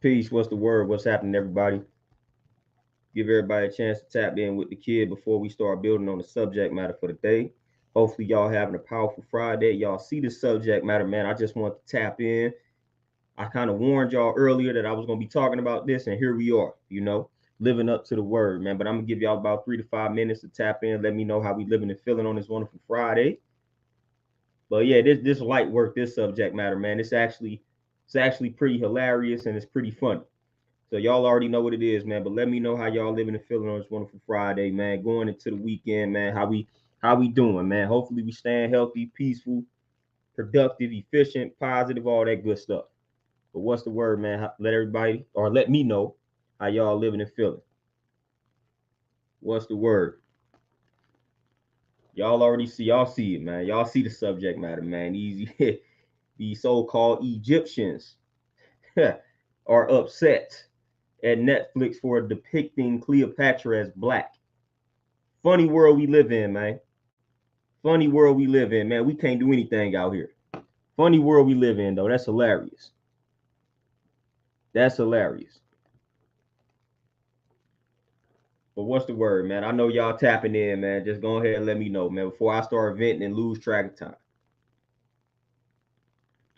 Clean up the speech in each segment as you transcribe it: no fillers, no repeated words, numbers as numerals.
Peace. What's the word? What's happening, everybody? Give everybody a chance to tap in with the kid before we start building on the subject matter for the day. Hopefully, y'all having a powerful Friday. Y'all see the subject matter, man. I just want to tap in. I kind of warned y'all earlier that I was going to be talking about this, and here we are, living up to the word, man. But I'm going to give y'all about 3 to 5 minutes to tap in. Let me know how we living and feeling on this wonderful Friday. But yeah, this light work, this subject matter, man. It's actually pretty hilarious and it's pretty funny. So y'all already know what it is, man. But let me know how y'all living and feeling on this wonderful Friday, man. Going into the weekend, man. How we doing, man? Hopefully we staying healthy, peaceful, productive, efficient, positive, all that good stuff. But what's the word, man? Let everybody or let me know how y'all living and feeling. What's the word? Y'all see it, man. Y'all see the subject matter, man. Easy. These so-called Egyptians are upset at Netflix for depicting Cleopatra as black. Funny world we live in, man. Funny world we live in, man. We can't do anything out here. Funny world we live in, though. That's hilarious. That's hilarious. But what's the word, man? I know y'all tapping in, man. Just go ahead and let me know, man, before I start venting and lose track of time.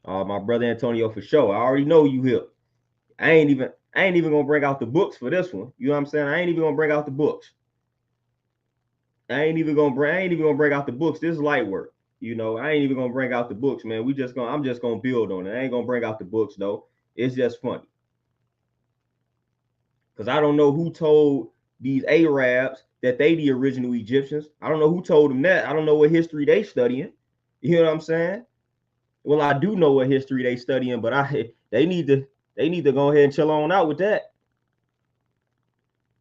My brother Antonio, for sure. I already know you here. I ain't even gonna bring out the books for this one. You know what I'm saying? I ain't even gonna bring out the books. I ain't even gonna bring out the books. This is light work. I ain't even gonna bring out the books, man. I'm just gonna build on it. I ain't gonna bring out the books though. It's just funny. Because I don't know who told these ARABs that they the original Egyptians. I don't know who told them that. I don't know what history they studying. You know what I'm saying? Well, I do know what history they studying, but they need to go ahead and chill on out with that.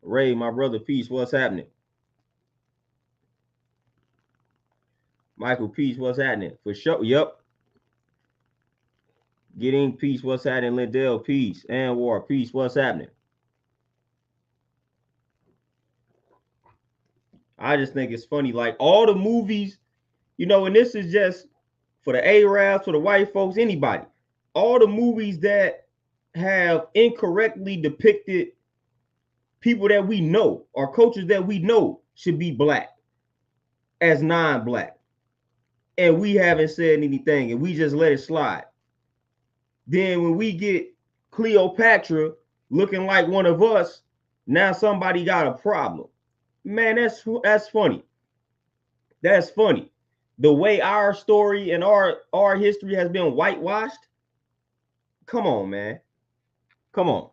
Ray, my brother, peace. What's happening? Michael, peace. What's happening? For sure. Yep. Getting peace. What's happening? Lindell, peace. And War, peace. What's happening? I just think it's funny. Like all the movies, and this is just for the Arabs, for the white folks, anybody. All the movies that have incorrectly depicted people that we know or cultures that we know should be black as non-black. And we haven't said anything and we just let it slide. Then when we get Cleopatra looking like one of us, now somebody got a problem. Man, that's funny. That's funny. The way our story and our history has been whitewashed. Come on, man. Come on.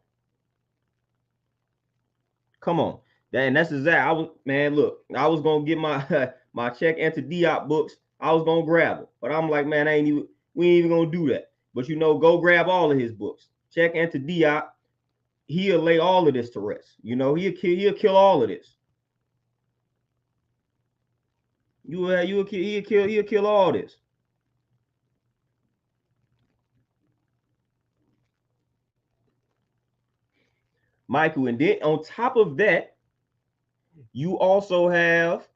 That's exactly. Look, I was gonna get my my check into Diop books. I was gonna grab them, but I'm like, man, we ain't even gonna do that. But go grab all of his books. Check into Diop. He'll lay all of this to rest. He'll kill all of this. He'll kill all this. Michael, and then on top of that, you also have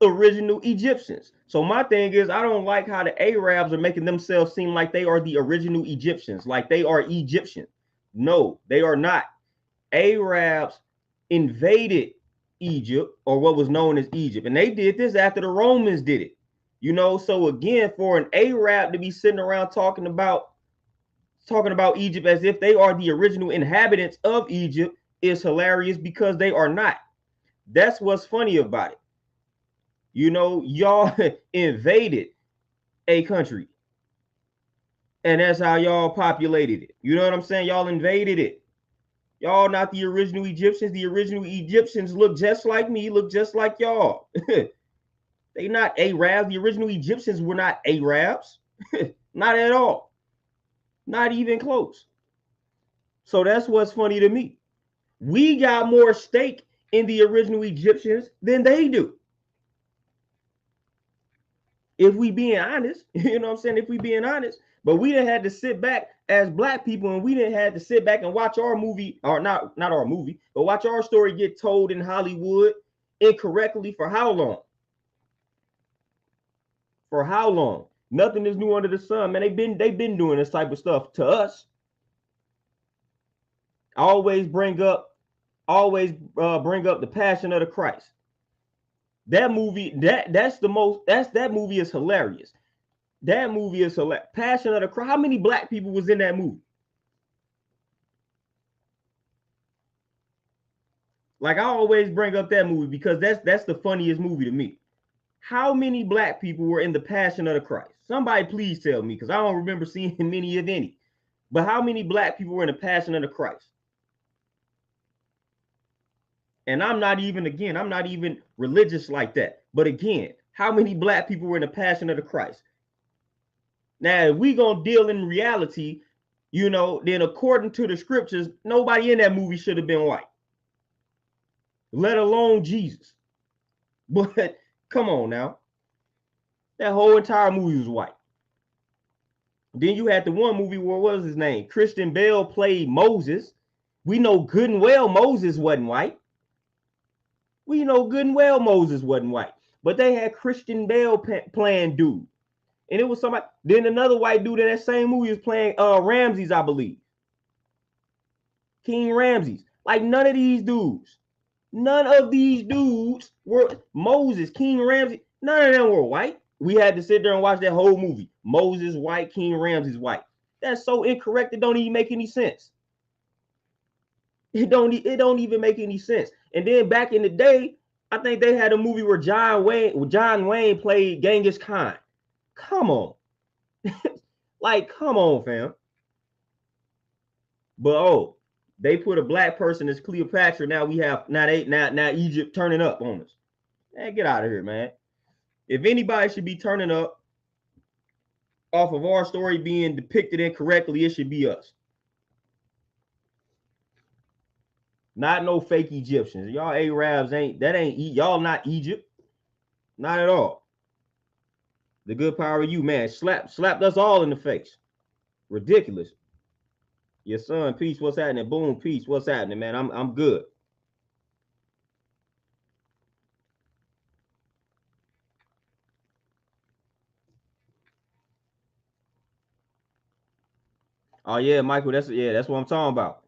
original Egyptians. So my thing is, I don't like how the Arabs are making themselves seem like they are the original Egyptians, like they are Egyptian. No, they are not. Arabs invaded Egypt, or what was known as Egypt, and they did this after the Romans did it. So again, for an Arab to be sitting around talking about Egypt as if they are the original inhabitants of Egypt is hilarious because they are not. That's what's funny about it. Y'all invaded a country, and that's how y'all populated it. You know what I'm saying? Y'all invaded it. Y'all not the original Egyptians. The original Egyptians look just like me, look just like y'all. They not Arabs. The original Egyptians were not Arabs. Not at all. Not even close. So that's what's funny to me. We got more stake in the original Egyptians than they do. If we being honest, you know what I'm saying? If we being honest, but we didn't have to sit back as black people, and we didn't have to sit back and watch our movie, or not our movie, but watch our story get told in Hollywood incorrectly for how long? For how long? Nothing is new under the sun, man. They've been doing this type of stuff to us. I always bring up the Passion of the Christ. That movie, that movie is hilarious. That movie is hilarious. Passion of the Christ. How many black people was in that movie? Like, I always bring up that movie because that's the funniest movie to me. How many black people were in the Passion of the Christ? Somebody please tell me, because I don't remember seeing many of any. But how many black people were in the Passion of the Christ? And I'm not even religious like that. But again, how many black people were in the Passion of the Christ? Now, if we gonna deal in reality, then according to the scriptures, nobody in that movie should have been white, let alone Jesus. But come on now, that whole entire movie was white. Then you had the one movie where, what was his name? Christian Bale played Moses. We know good and well Moses wasn't white. We know good and well Moses wasn't white. But they had Christian Bale playing dude. And it was somebody. Then another white dude in that same movie was playing Ramses, I believe. King Ramses. Like, none of these dudes were Moses, King Ramses. None of them were white. We had to sit there and watch that whole movie. Moses white, King Ramses white. That's so incorrect. It don't even make any sense. It don't even make any sense. And then back in the day, I think they had a movie where John Wayne played Genghis Khan. Come on. Like, come on, fam. But they put a black person as Cleopatra. Now Egypt turning up on us. Man, get out of here, man. If anybody should be turning up off of our story being depicted incorrectly, it should be us. Not no fake Egyptians. Y'all Arabs y'all not Egypt. Not at all. The good power of you, man, slapped us all in the face. Ridiculous. Your son, peace, what's happening? Boom, peace, what's happening, man? I'm good. Oh yeah, Michael, that's what I'm talking about.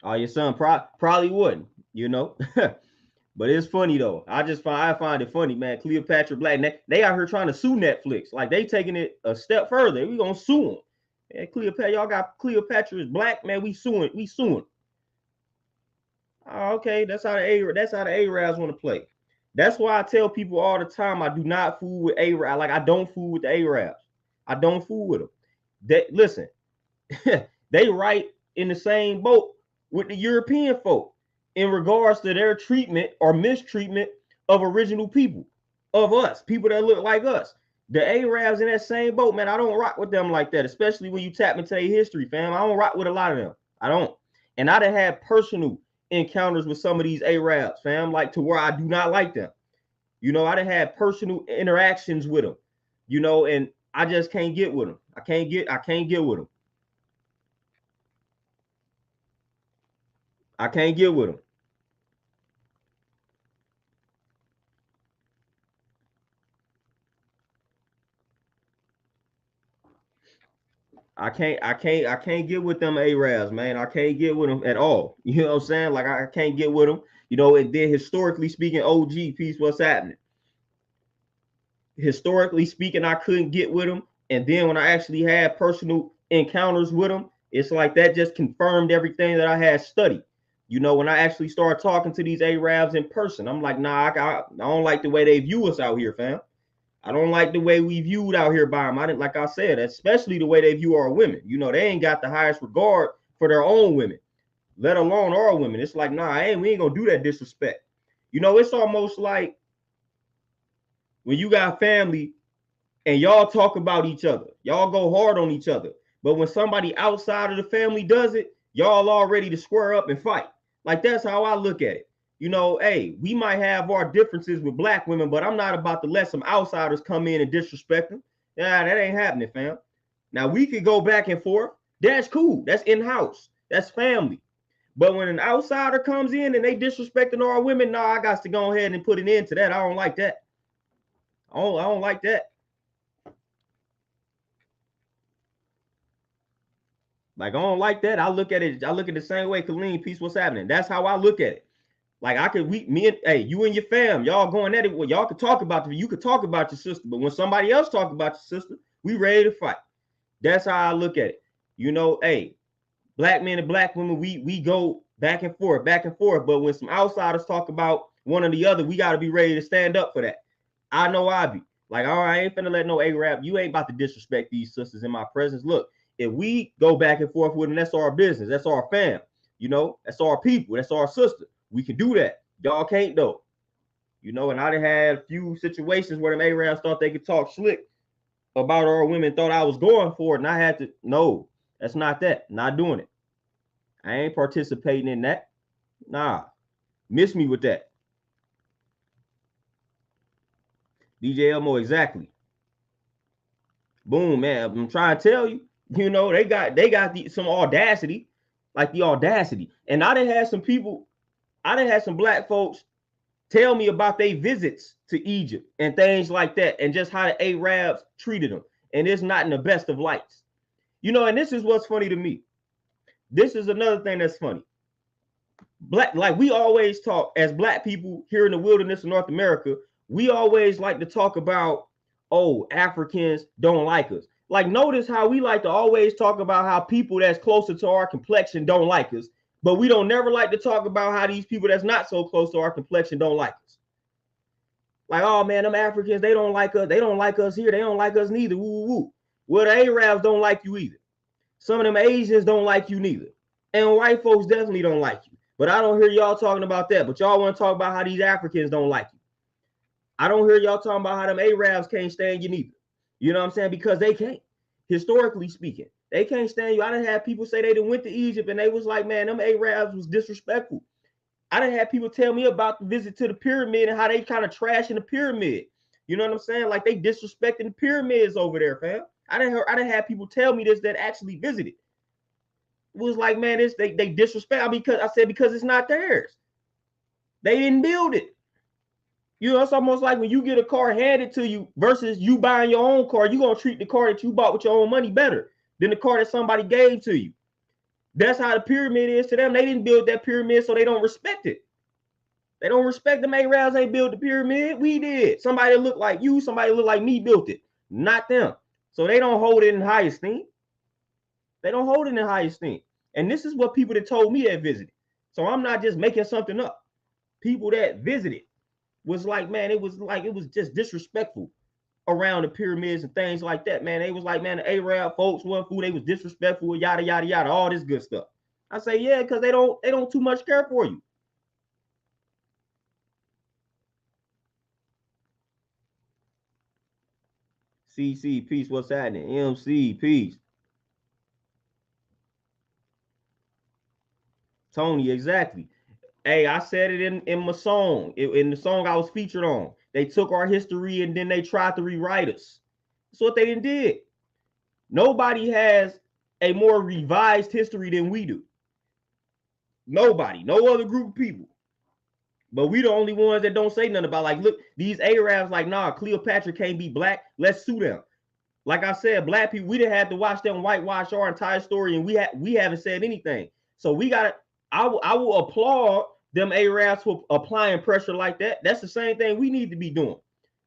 Oh, your son probably wouldn't, But it's funny though. I find it funny, man. Cleopatra Black, they out here trying to sue Netflix. Like, they taking it a step further. We gonna sue them. And Cleopatra, y'all got Cleopatra is black, man. We suing. Oh, okay, that's how the Arabs want to play. That's why I tell people all the time I do not fool with Arabs. Like, I don't fool with the Arabs. I don't fool with them. Listen, they right in the same boat with the European folk in regards to their treatment or mistreatment of original people, of us, people that look like us. The Arabs in that same boat, man. I don't rock with them like that, especially when you tap into their history, fam. I don't rock with a lot of them. I don't. And I done had personal encounters with some of these Arabs, fam, like, to where I do not like them. I done had personal interactions with them, and I just can't get with them. I can't get with them. I can't get with them. I can't get with them Arabs, man. I can't get with them at all. You know what I'm saying? Like, I can't get with them. And then historically speaking, OG, peace, what's happening? Historically speaking, I couldn't get with them. And then when I actually had personal encounters with them, it's like that just confirmed everything that I had studied. When I actually started talking to these Arabs in person, I'm like, nah, I don't like the way they view us out here, fam. I don't like the way we viewed out here by them. I didn't, like I said, especially the way they view our women. They ain't got the highest regard for their own women, let alone our women. It's like, nah, we ain't gonna do that disrespect. It's almost like when you got family and y'all talk about each other, y'all go hard on each other. But when somebody outside of the family does it, y'all all ready to square up and fight. Like, that's how I look at it. Hey, we might have our differences with black women, but I'm not about to let some outsiders come in and disrespect them. Yeah, that ain't happening, fam. Now, we could go back and forth. That's cool. That's in-house. That's family. But when an outsider comes in and they disrespecting our women, no, I got to go ahead and put an end to that. I don't like that. I don't like that. Like, I don't like that. I look at it. I look at the same way. Colleen, peace. What's happening? That's how I look at it. Like, I could, me and, hey, you and your fam, y'all going at it. Well, y'all could talk about you could talk about your sister, but when somebody else talk about your sister, we ready to fight. That's how I look at it. You know, hey, black men and black women, we go back and forth. But when some outsiders talk about one or the other, we got to be ready to stand up for that. I know I be like, all right, I ain't finna let no ARAB. You ain't about to disrespect these sisters in my presence. Look, if we go back and forth with them, that's our business. That's our fam. You know, that's our people. That's our sister. We can do that. Y'all can't though. You know, and I done had a few situations where them ARABs thought they could talk slick about our women, thought I was going for it, and I had to, no, that's not that. Not doing it. I ain't participating in that. Nah, miss me with that. DJ Elmo, exactly. Boom, man. I'm trying to tell you, you know, they got some audacity, like the audacity. And I done had some people, I done had some black folks tell me about their visits to Egypt and things like that, and just how the Arabs treated them. And it's not in the best of lights. You know, and this is what's funny to me. This is another thing that's funny. Black, like we always talk as black people here in the wilderness of North America, we always like to talk about, oh, Africans don't like us. Like, notice how we like to always talk about how people that's closer to our complexion don't like us, but we don't never like to talk about how these people that's not so close to our complexion don't like us. Like, oh man, them Africans, they don't like us. They don't like us here. They don't like us neither. Woo, woo, woo. Well, the Arabs don't like you either. Some of them Asians don't like you neither. And white folks definitely don't like you. But I don't hear y'all talking about that. But y'all want to talk about how these Africans don't like you. I don't hear y'all talking about how them Arabs can't stand you neither. You know what I'm saying? Because they can't. Historically speaking, they can't stand you. I done had people say they done went to Egypt and they was like, man, them Arabs was disrespectful. I done had people tell me about the visit to the pyramid and how they kind of trashing the pyramid. You know what I'm saying? Like they disrespecting the pyramids over there, fam. I done had people tell me this that actually visited. It was like, man, they disrespect. Because it's not theirs. They didn't build it. You know, it's almost like when you get a car handed to you versus you buying your own car, you're gonna treat the car that you bought with your own money better than the car that somebody gave to you. That's how the pyramid is to them. They didn't build that pyramid, so they don't respect it. They don't respect the Arabs ain't built the pyramid. We did. Somebody that looked like you, somebody that looked like me built it, not them. So they don't hold it in high esteem. They don't hold it in high esteem. And this is what people that told me that visited. So I'm not just making something up. People that visited was like, man, it was just disrespectful around the pyramids and things like that, man. They was like, man, the Arab folks weren't food. They was disrespectful, yada, yada, yada, all this good stuff. I say, yeah, because they don't too much care for you. CC, peace, what's happening? MC, peace. Tony, exactly. Hey, I said it in my song, in the song I was featured on. They took our history and then they tried to rewrite us. That's what they did. Nobody has a more revised history than we do. Nobody, no other group of people. But we the only ones that don't say nothing about, like, look, these Arabs like, nah, Cleopatra can't be black. Let's sue them. Like I said, black people, we didn't have to watch them whitewash our entire story, and we haven't said anything. So we got to, I will applaud them Arabs for applying pressure like that. That's the same thing we need to be doing.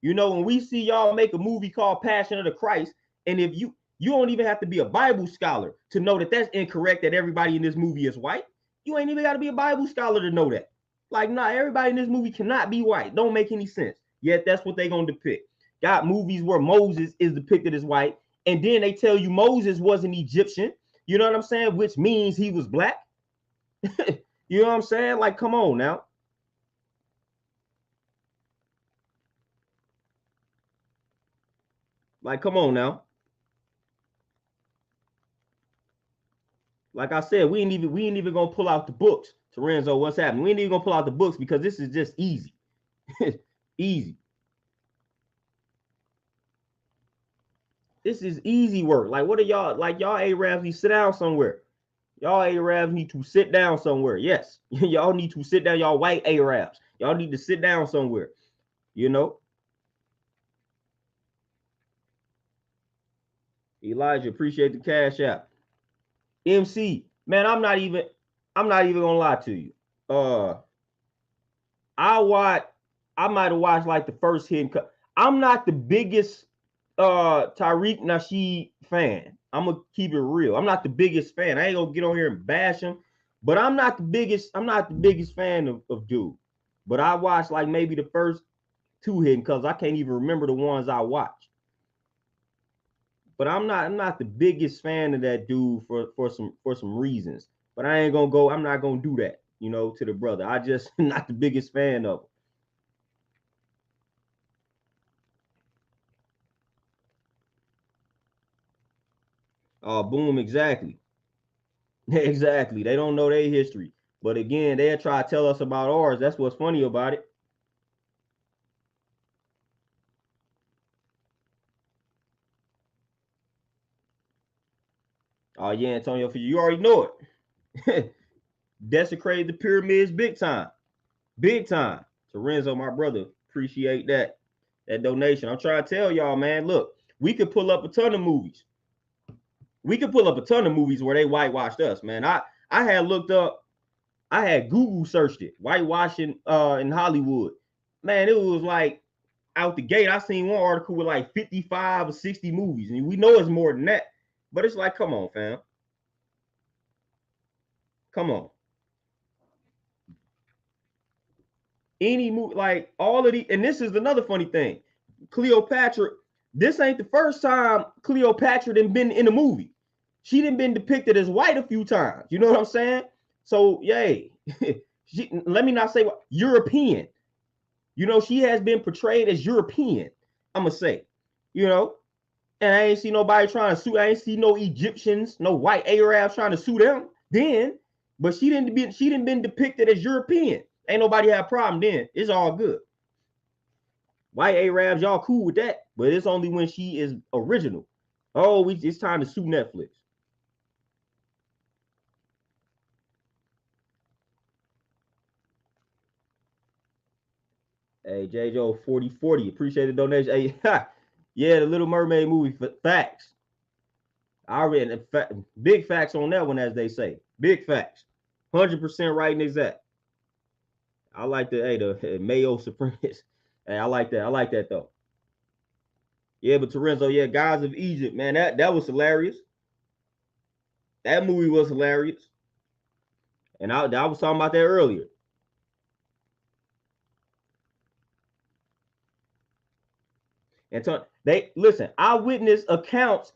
You know, when we see y'all make a movie called Passion of the Christ, and if you don't even have to be a Bible scholar to know that that's incorrect, that everybody in this movie is white. You ain't even got to be a Bible scholar to know that. Like, nah, everybody in this movie cannot be white. Don't make any sense. Yet that's what they're going to depict. Got movies where Moses is depicted as white, and then they tell you Moses wasn't Egyptian. You know what I'm saying? Which means he was black. You know what I'm saying? Like, come on now. Like, come on now. Like I said, we ain't even gonna pull out the books. Terenzo, what's happening? We ain't even gonna pull out the books because this is just easy. Easy. This is easy work. Like, what are y'all, like, y'all Arabs, you sit down somewhere. Y'all Arabs need to sit down somewhere. Yes, y'all need to sit down. Y'all white Arabs, y'all need to sit down somewhere. You know, Elijah, appreciate the cash app. MC, man, I'm not even gonna lie to you. I might have watched like the first hidden cut. I'm not the biggest Tariq Nasheed fan. I'm gonna keep it real. I'm not the biggest fan. I ain't gonna get on here and bash him, but I'm not the biggest fan of dude. But I watched like maybe the first two hidden because I can't even remember the ones I watched. But I'm not the biggest fan of that dude for some reasons. But I'm not gonna do that, you know, to the brother. I just not the biggest fan of him. Boom, exactly. Exactly. They don't know their history. But again, they'll try to tell us about ours. That's what's funny about it. Oh, yeah, Antonio, for you already know it. Desecrated the pyramids big time. Big time. Lorenzo, my brother, appreciate that donation. I'm trying to tell y'all, man, look, we could pull up a ton of movies. We could pull up a ton of movies where they whitewashed us, man. I had looked up, I had Google searched it, whitewashing in Hollywood. Man, it was like out the gate. I seen one article with like 55 or 60 movies, and we know it's more than that. But it's like, come on, fam. Come on. Any movie, like all of the, and this is another funny thing. Cleopatra, this ain't the first time Cleopatra done been in a movie. She done been depicted as white a few times. You know what I'm saying? So, yay. Let me not say what European. You know, she has been portrayed as European, I'm gonna say. You know, and I ain't see nobody trying to sue. I ain't see no Egyptians, no white Arabs trying to sue them then. But she didn't been depicted as European. Ain't nobody had a problem then. It's all good. White Arabs, y'all cool with that, but it's only when she is original. Oh, it's time to sue Netflix. Hey, JJo 4040, appreciate the donation. Hey, yeah, the Little Mermaid movie, facts. I read big facts on that one, as they say. Big facts. 100% right and exact. I like the Mayo Supremes. Hey, I like that. I like that though. Yeah, but Torenzo, yeah, Gods of Egypt, man, that was hilarious. That movie was hilarious. And I was talking about that earlier. And they listen, eyewitness accounts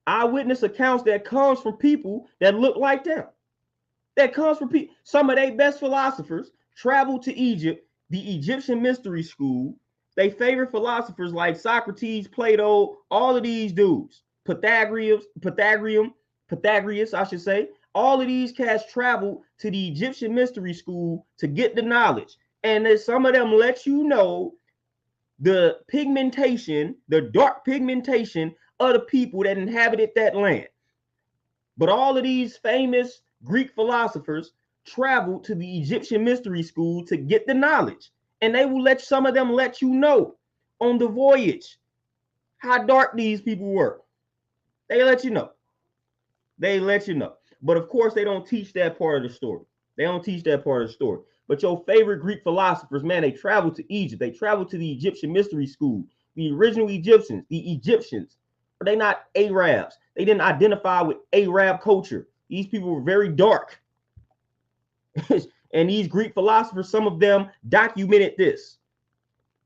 that comes from people that look like them. That comes from people. Some of their best philosophers traveled to Egypt, the Egyptian mystery school. They favorite philosophers like Socrates, Plato, all of these dudes. Pythagoras, I should say. All of these cats traveled to the Egyptian mystery school to get the knowledge. And then some of them let you know the pigmentation, the dark pigmentation of the people that inhabited that land. But all of these famous Greek philosophers traveled to the Egyptian mystery school to get the knowledge. And they will let some of them let you know on the voyage how dark these people were. They let you know. They let you know. But of course, they don't teach that part of the story. They don't teach that part of the story. But your favorite Greek philosophers, man, they traveled to Egypt. They traveled to the Egyptian mystery school. The original Egyptians, the Egyptians, are they not Arabs? They didn't identify with Arab culture. These people were very dark. And these Greek philosophers, some of them documented this.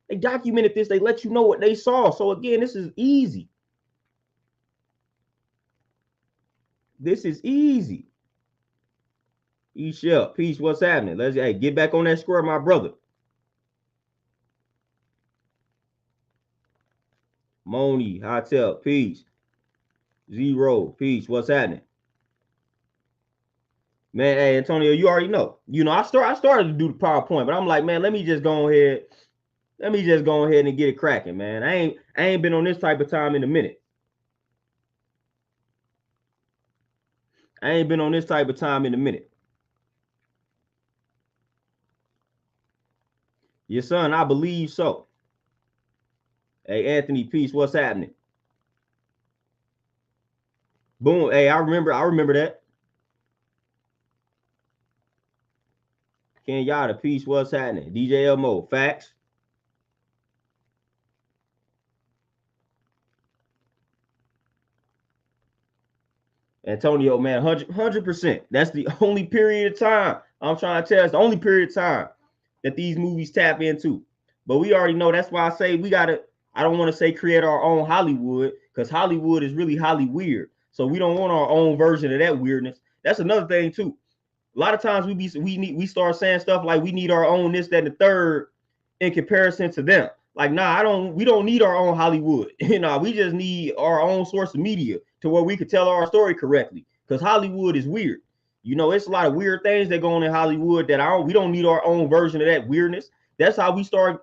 They documented this. They let you know what they saw. So again, this is easy. This is easy. Ishel, peace. What's happening? Let's get back on that square, my brother. Moni, Hotel, peace. Zero, peace. What's happening? Man, hey Antonio, you already know. You know, I started to do the PowerPoint, but I'm like, man, let me just go ahead and get it cracking, man. I ain't been on this type of time in a minute. I ain't been on this type of time in a minute. Your son, I believe so. Hey, Anthony, peace. What's happening? Boom. Hey, I remember that. Kenyatta, peace. What's happening? DJ Elmo, facts. Antonio, man, 100%. That's the only period of time I'm trying to tell. It's the only period of time that these movies tap into. But we already know. That's why I say we gotta. I don't want to say create our own Hollywood, because Hollywood is really Hollyweird. So we don't want our own version of that weirdness. That's another thing too. A lot of times we start saying stuff like we need our own this, that, and the third in comparison to them. Like, we don't need our own Hollywood. We just need our own source of media to where we could tell our story correctly. Because Hollywood is weird. It's a lot of weird things that go on in Hollywood that we don't need our own version of that weirdness. That's how we start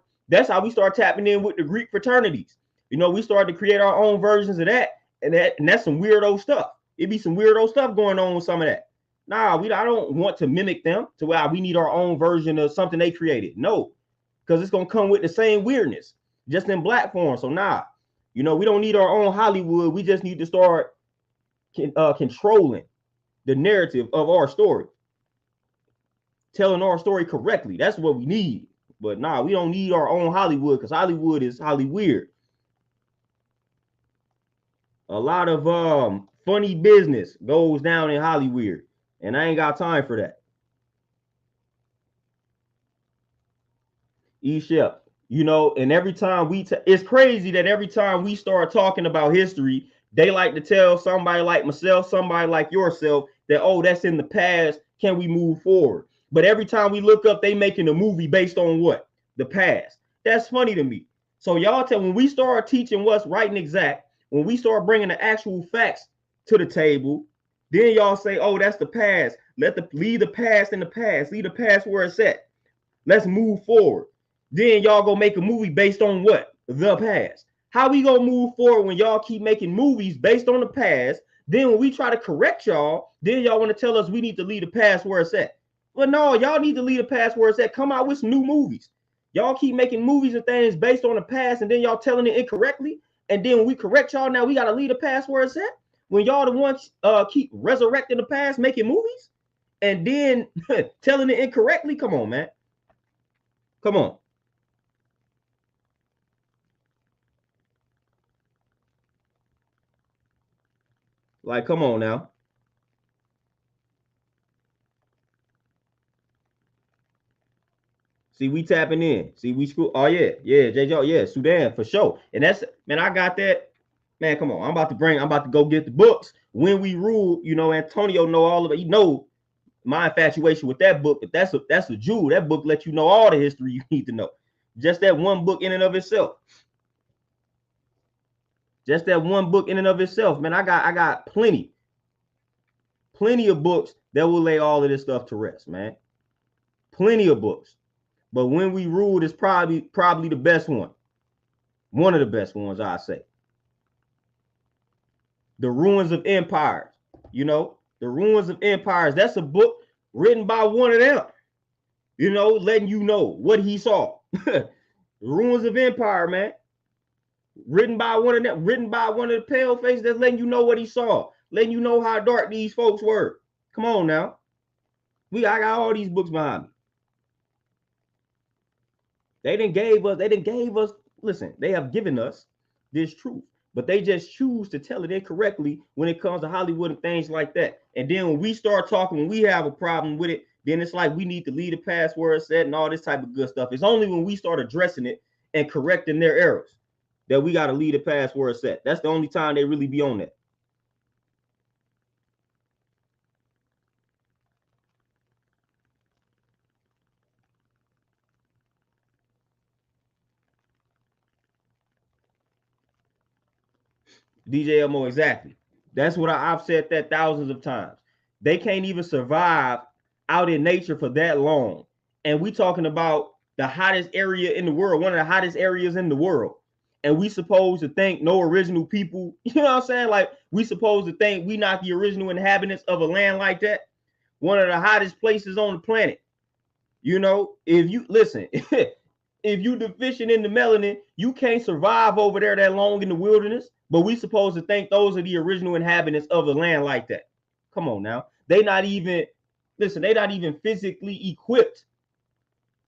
tapping in with the Greek fraternities. We started to create our own versions of that, and that's some weirdo stuff. It'd be some weirdo stuff going on with some of that. I don't want to mimic them to where we need our own version of something they created. No, because it's gonna come with the same weirdness, just in black form. So we don't need our own Hollywood. We just need to start controlling the narrative of our story, telling our story correctly. That's what we need. But we don't need our own Hollywood, because Hollywood is Hollyweird. A lot of funny business goes down in Hollyweird, and I ain't got time for that. E-Shep, and every time it's crazy that every time we start talking about history, they like to tell somebody like myself, somebody like yourself, that, oh, that's in the past. Can we move forward? But every time we look up, they making a movie based on what? The past. That's funny to me. So y'all when we start teaching what's right and exact, when we start bringing the actual facts to the table, then y'all say, oh, that's the past. Leave the past in the past. Leave the past where it's at. Let's move forward. Then y'all go make a movie based on what? The past. How we gonna move forward when y'all keep making movies based on the past? Then when we try to correct y'all, then y'all want to tell us we need to leave the past where it's at. Well, no, y'all need to leave the past where it's at. Come out with some new movies. Y'all keep making movies and things based on the past, and then y'all telling it incorrectly. And then when we correct y'all, now we gotta leave the past where it's at. When y'all the ones keep resurrecting the past, making movies, and then telling it incorrectly. Come on, man. Come on. Like, come on now. See, we tapping in. See, we screw. Oh yeah, JJ, yeah, Sudan for sure. And that's, man, I got that. Man, come on. I'm about to go get the books. When We Rule, Antonio know all of it. My infatuation with that book, but that's a jewel. That book lets you know all the history you need to know. Just that one book in and of itself. Just that one book in and of itself, man. I got plenty of books that will lay all of this stuff to rest, man. Plenty of books. But When We Ruled is probably the best one. One of the best ones, I say. The Ruins of Empires. The Ruins of Empires. That's a book written by one of them. Letting you know what he saw. The Ruins of Empire, man. Written by one of them. Written by one of the pale faces that's letting you know what he saw. Letting you know how dark these folks were. Come on now. I got all these books behind me. They didn't gave us, listen, they have given us this truth, but they just choose to tell it incorrectly when it comes to Hollywood and things like that. And then when we start talking, when we have a problem with it, then it's like we need to leave the past where it's at and all this type of good stuff. It's only when we start addressing it and correcting their errors that we got to leave the past where it's at. That's the only time they really be on that. DJ Elmo, exactly. That's what I've said that thousands of times. They can't even survive out in nature for that long. And we talking about the hottest area in the world, one of the hottest areas in the world. and we supposed to think no original people, you know what I'm saying? Like, we supposed to think we not the original inhabitants of a land like that, one of the hottest places on the planet. You know, if you listen, if you deficient in the melanin, you can't survive over there that long in the wilderness. But we supposed to think those are the original inhabitants of a land like that. Come on now. They not even, listen, they not even physically equipped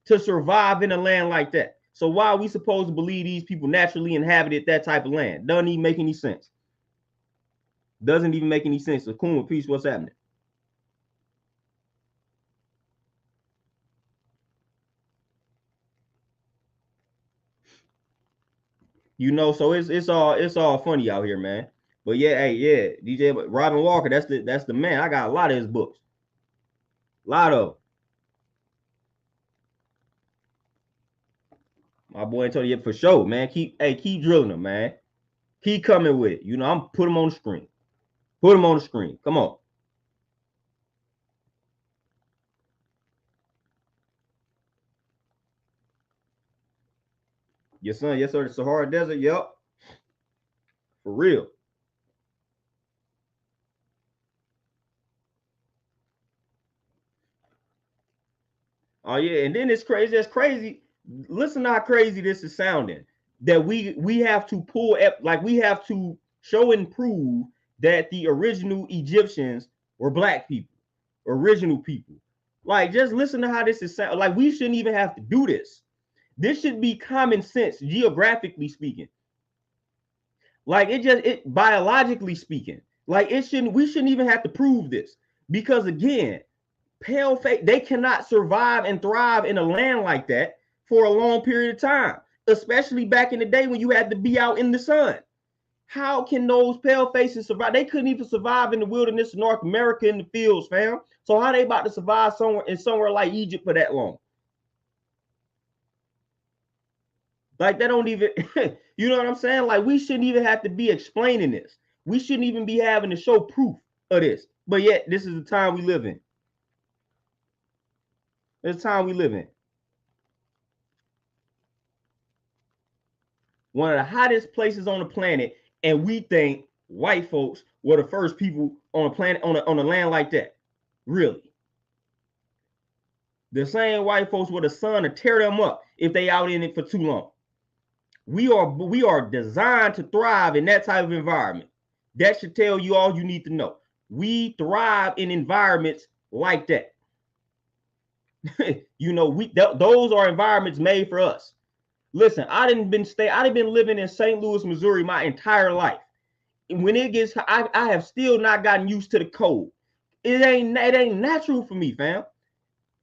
to survive in a land like that. So why are we supposed to believe these people naturally inhabited that type of land? Doesn't even make any sense. Doesn't even make any sense. So, Kuma, peace, what's happening? You know, so it's all funny out here, man. But yeah, hey, yeah, DJ Robin Walker, that's the man. I got a lot of his books. A lot of them. My boy Antonio, yeah, for sure, man. Keep drilling them, man. Keep coming with it. You know, I'm put them on the screen. Put them on the screen. Come on. Yes, son. Yes, sir. The Sahara Desert. Yep. For real. Oh yeah, and then it's crazy. That's crazy. Listen to how crazy this is sounding. That we have to pull like we have to show and prove that the original Egyptians were black people, original people. Like, just listen to how this is sound. Like, we shouldn't even have to do this. This should be common sense, geographically speaking. Like, it biologically speaking. Like, we shouldn't even have to prove this, because again, pale face, they cannot survive and thrive in a land like that for a long period of time, especially back in the day when you had to be out in the sun. How can those pale faces survive? They couldn't even survive in the wilderness of North America in the fields, fam. So how they about to survive somewhere like Egypt for that long? Like, they don't even, you know what I'm saying? Like, we shouldn't even have to be explaining this. We shouldn't even be having to show proof of this. But yet, this is the time we live in. It's the time we live in. One of the hottest places on the planet, and we think white folks were the first people on a planet on a land like that. Really? The same white folks were the sun to tear them up if they out in it for too long. We are designed to thrive in that type of environment. That should tell you all you need to know. We thrive in environments like that. You know, those are environments made for us. Listen, I didn't been living in St. Louis, Missouri my entire life. When it gets, I have still not gotten used to the cold. It ain't natural for me, fam.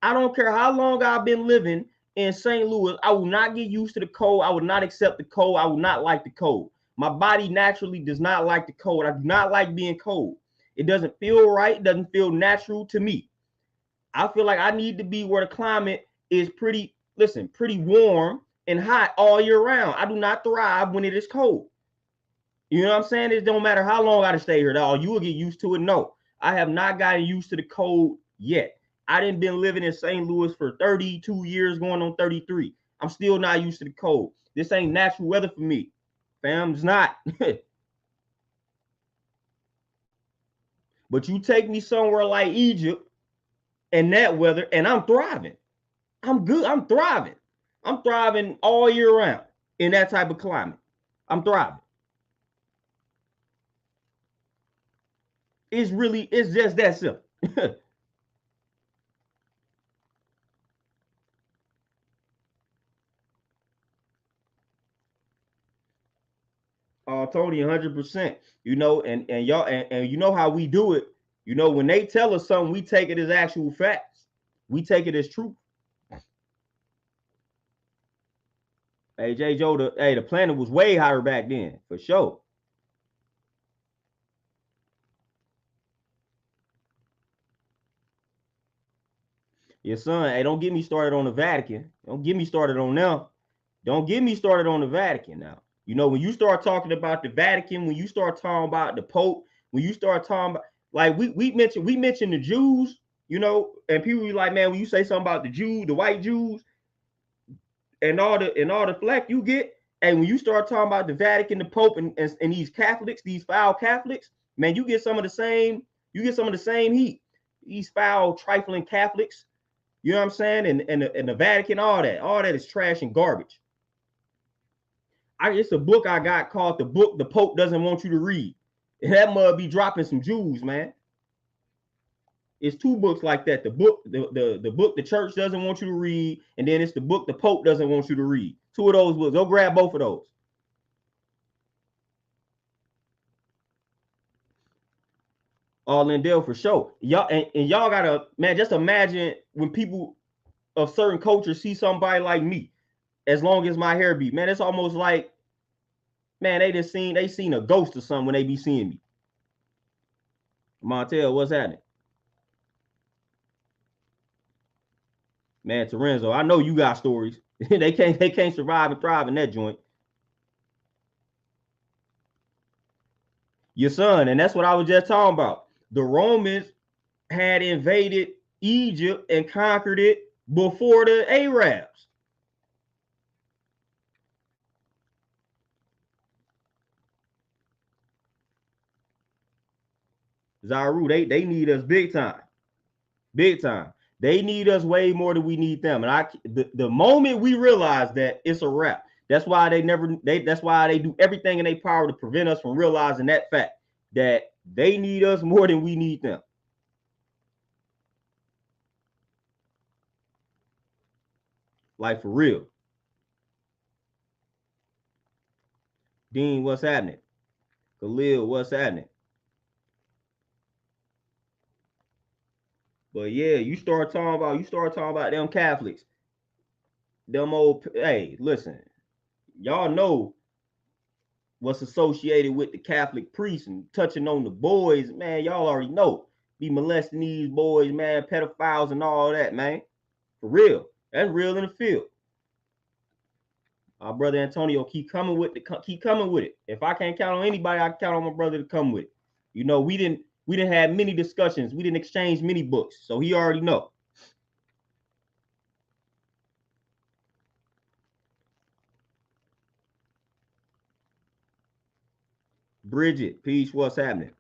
I don't care how long I've been living in St. Louis. I will not get used to the cold. I would not accept the cold. I would not like the cold. My body naturally does not like the cold. I do not like being cold. It doesn't feel right. It doesn't feel natural to me. I feel like I need to be where the climate is pretty warm and hot all year round. I do not thrive when it is cold. You know what I'm saying? It don't matter how long I stay here, dog. You will get used to it. No, I have not gotten used to the cold yet. I didn't been living in St. Louis for 32 years, going on 33. I'm still not used to the cold. This ain't natural weather for me. Fam, it's not. But you take me somewhere like Egypt and that weather, and I'm thriving. I'm good. I'm thriving. I'm thriving all year round in that type of climate. I'm thriving. It's just that simple. Tony, 100%. You know, and y'all, and you know how we do it. You know, when they tell us something, we take it as actual facts. We take it as truth. Hey, J. Joe, the planet was way hotter back then, for sure. Yes, son. Hey, don't get me started on the Vatican. Don't get me started on them. Don't get me started on the Vatican now. You know, when you start talking about the Vatican, when you start talking about the Pope, when you start talking about, like, we mentioned the Jews, you know, and people be like, man, when you say something about the Jews, the white Jews, and all the flack you get, Hey, when you start talking about the Vatican, the Pope, and these Catholics, these foul Catholics, man, you get some of the same heat. These foul, trifling Catholics, you know what I'm saying? And the Vatican, all that is trash and garbage. It's a book I got called The Book the Pope Doesn't Want You to Read. And that mud be dropping some jewels, man. It's two books like that. The book the church doesn't want you to read, and then it's the book the Pope doesn't want you to read. Two of those books. Go grab both of those. All in Dale for sure. Y'all and y'all gotta, man, just imagine when people of certain cultures see somebody like me, as long as my hair be, man, it's almost like, man, they seen a ghost or something when they be seeing me. Montel, what's happening? Man, Terenzo, I know you got stories. they can't survive and thrive in that joint. Your son, and that's what I was just talking about. The Romans had invaded Egypt and conquered it before the Arabs. Zaru, they need us big time. Big time. They need us way more than we need them. And the moment we realize that, it's a wrap. That's why that's why they do everything in their power to prevent us from realizing that fact, that they need us more than we need them. Like, for real. Dean, what's happening? Khalil, what's happening? But yeah, you start talking about them Catholics. Them old, hey, listen, y'all know what's associated with the Catholic priests and touching on the boys, man. Y'all already know. Be molesting these boys, man, pedophiles and all that, man. For real. That's real in the field. Our brother Antonio, keep coming with it. If I can't count on anybody, I can count on my brother to come with it. You know, we didn't have many discussions. We didn't exchange many books. So he already know. Bridget, peace, what's happening?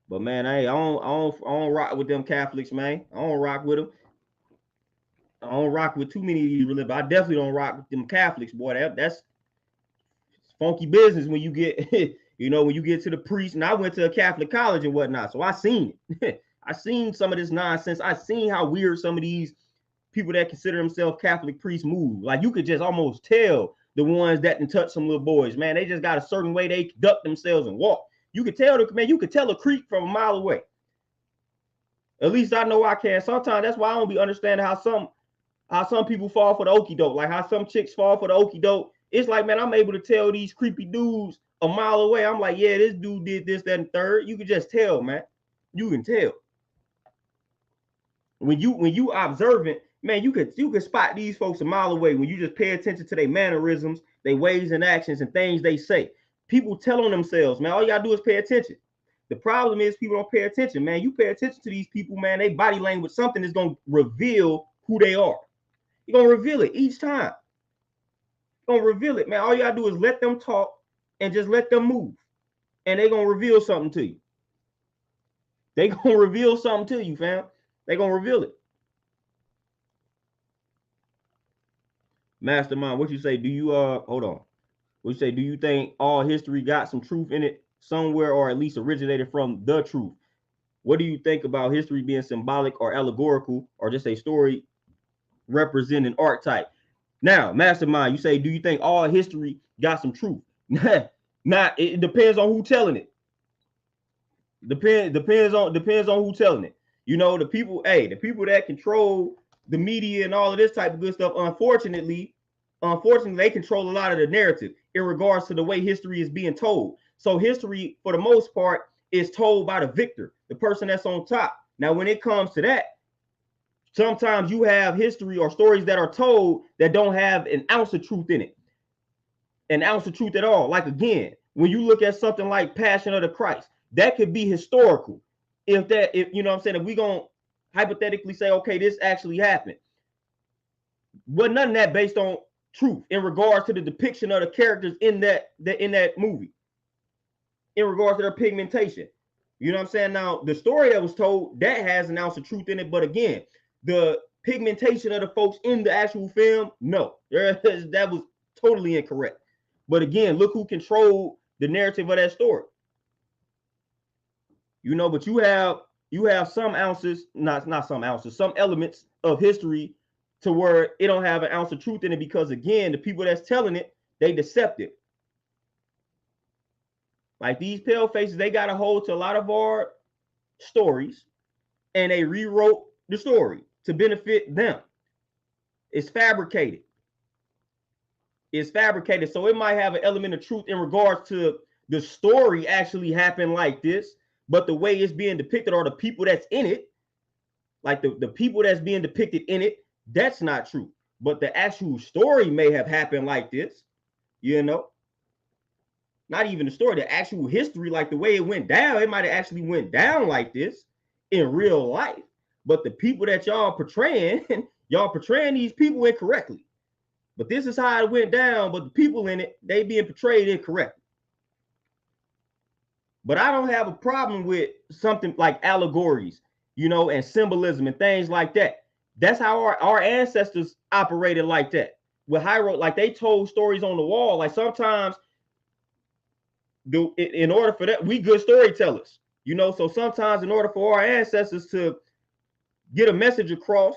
But man, hey, I don't rock with them Catholics, man. I don't rock with them. I don't rock with too many of these religions. I definitely don't rock with them Catholics, boy. That's funky business when you get, when you get to the priest. And I went to a Catholic college and whatnot, so I seen it. I seen some of this nonsense. I seen how weird some of these people that consider themselves Catholic priests move. Like, you could just almost tell the ones that can touch some little boys, man. They just got a certain way they conduct themselves and walk. You could tell a creep from a mile away. At least I know I can. Sometimes that's why I don't be understanding how some people fall for the okie doke. Like how some chicks fall for the okie doke. It's like, man, I'm able to tell these creepy dudes a mile away. I'm like, yeah, this dude did this, that, and third. You can just tell, man. You can tell. When you observant, man, you could spot these folks a mile away when you just pay attention to their mannerisms, their ways and actions and things they say. People tell on themselves, man. All you gotta do is pay attention. The problem is people don't pay attention, man. You pay attention to these people, man. They body language, something is gonna reveal who they are. You're gonna reveal it each time. You're gonna reveal it, man. All you gotta do is let them talk and just let them move, and they're gonna reveal something to you. They gonna reveal something to you, fam. They gonna reveal it. Mastermind, what you say? Do you hold on? What you say? Do you think all history got some truth in it somewhere, or at least originated from the truth? What do you think about history being symbolic or allegorical, or just a story representing archetype? Now, Mastermind, you say, do you think all history got some truth? Nah, it depends on who telling it. Depends on who telling it. The people that control the media and all of this type of good stuff, unfortunately, they control a lot of the narrative in regards to the way history is being told. So history, for the most part, is told by the victor, the person that's on top. Now, when it comes to that, sometimes you have history or stories that are told that don't have an ounce of truth in it, an ounce of truth at all. Like, again, when you look at something like Passion of the Christ, that could be historical. If you know what I'm saying, if we gonna hypothetically say, okay, this actually happened, but none of that based on truth in regards to the depiction of the characters in that movie, in regards to their pigmentation. You know what I'm saying? Now, the story that was told, that has an ounce of truth in it, but again, the pigmentation of the folks in the actual film, no, that was totally incorrect. But again, look who controlled the narrative of that story. You know, but you have some ounces, not some ounces, some elements of history to where it don't have an ounce of truth in it, because again, the people that's telling it, they deceptive. Like these pale faces, they got a hold to a lot of our stories and they rewrote the story to benefit them. It's fabricated. It's fabricated. So it might have an element of truth in regards to the story actually happened like this, but the way it's being depicted, or the people that's in it, like the people that's being depicted in it, that's not true. But the actual story may have happened like this, you know. Not even the story, the actual history, like the way it went down, it might have actually went down like this in real life. But the people that y'all portraying, y'all portraying these people incorrectly. But this is how it went down, but the people in it, they being portrayed incorrectly. But I don't have a problem with something like allegories, you know, and symbolism and things like that. That's how our ancestors operated like that. With hieroglyphs, like they told stories on the wall. Like sometimes, in order for that, we good storytellers, you know. So sometimes in order for our ancestors to get a message across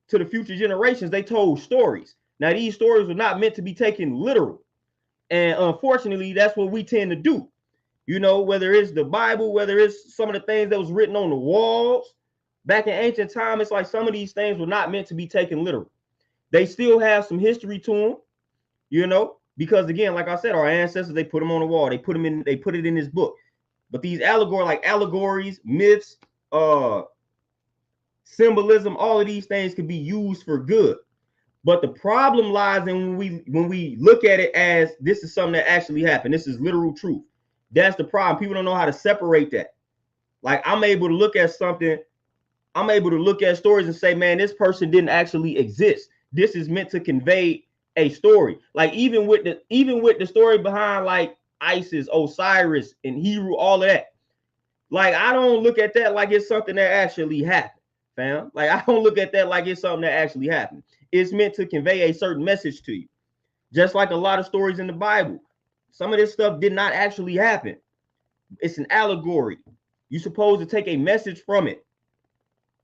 to the future generations, they told stories. Now these stories were not meant to be taken literal, and unfortunately that's what we tend to do, you know, whether it's the Bible, whether it's some of the things that was written on the walls back in ancient time. It's like some of these things were not meant to be taken literal. They still have some history to them, you know, because again, like I said, our ancestors, they put them on the wall, they put it in this book. But these allegories, myths, symbolism, all of these things can be used for good. But the problem lies in when we look at it as this is something that actually happened, this is literal truth. That's the problem. People don't know how to separate that. Like I'm able to look at something, I'm able to look at stories and say, man, this person didn't actually exist. This is meant to convey a story. Like even with the story behind like Isis, Osiris, and Heru, all of that. Like I don't look at that like it's something that actually happened, fam. Like I don't look at that like it's something that actually happened. It's meant to convey a certain message to you. Just like a lot of stories in the Bible. Some of this stuff did not actually happen. It's an allegory. You're supposed to take a message from it.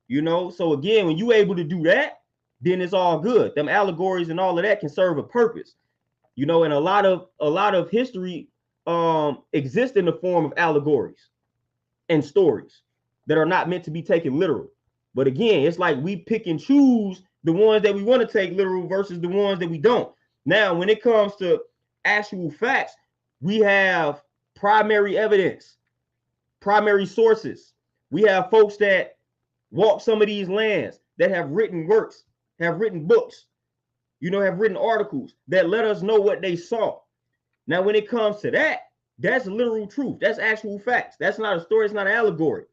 You know, so again, when you're able to do that, then it's all good. Them allegories and all of that can serve a purpose. You know, and a lot of history exists in the form of allegories and stories that are not meant to be taken literal. But again, it's like we pick and choose the ones that we want to take literal versus the ones that we don't. Now, when it comes to actual facts, we have primary evidence, primary sources. We have folks that walk some of these lands, that have written works, have written books, you know, have written articles that let us know what they saw. Now, when it comes to that, that's literal truth. That's actual facts. That's not a story. It's not an allegory.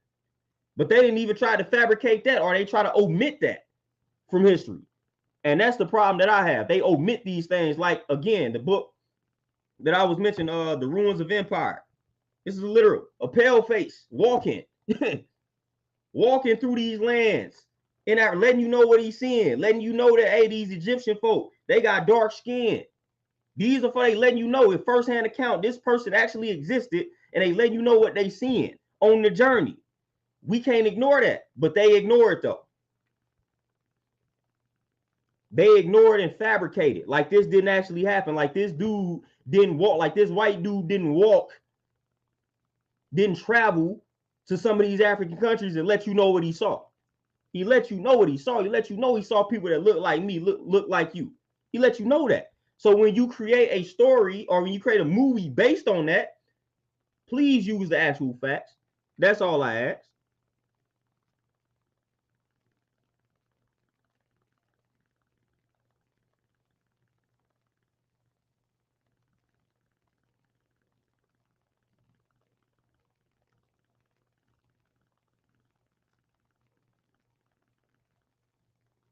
But they didn't even try to fabricate that, or they try to omit that from history. And that's the problem that I have. They omit these things. Like, again, the book that I was mentioning, The Ruins of Empire. This is literal. A pale face walking, walking through these lands, and letting you know what he's seeing, letting you know that, hey, these Egyptian folk, they got dark skin. These are for they letting you know in firsthand account this person actually existed, and they letting you know what they seeing on the journey. We can't ignore that, but they ignore it though. They ignore it and fabricate it. Like this didn't actually happen. Like this dude didn't walk. Like this white dude didn't walk, didn't travel to some of these African countries and let you know what he saw. He let you know what he saw. He let you know he saw people that look like me, look like you. He let you know that. So when you create a story or when you create a movie based on that, please use the actual facts. That's all I ask.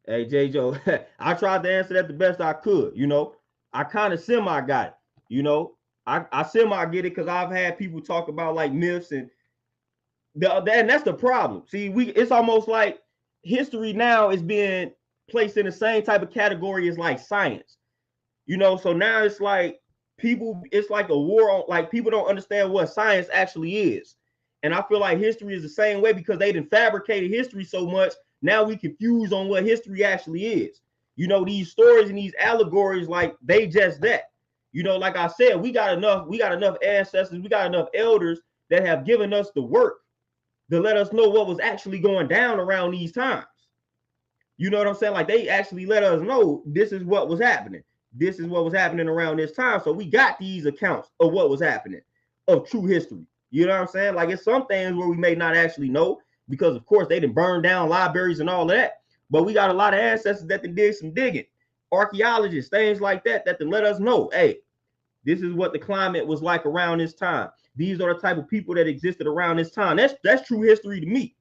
Hey, J. Joe, I tried to answer that the best I could, you know. I kind of semi got it. You know, I semi get it because I've had people talk about like myths and and that's the problem. See, it's almost like history now is being placed in the same type of category as like science. You know, so now it's like it's like a war on, like people don't understand what science actually is. And I feel like history is the same way because they done fabricated history so much. Now we confused on what history actually is. You know, these stories and these allegories, like they just that. You know, like I said, we got enough ancestors, we got enough elders that have given us the work to let us know what was actually going down around these times. You know what I'm saying? Like they actually let us know this is what was happening. This is what was happening around this time. So we got these accounts of what was happening, of true history. You know what I'm saying? Like it's some things where we may not actually know because, of course, they didn't burn down libraries and all of that. But we got a lot of ancestors that did some digging, archaeologists, things like that, that let us know, hey, this is what the climate was like around this time. These are the type of people that existed around this time. That's true history to me.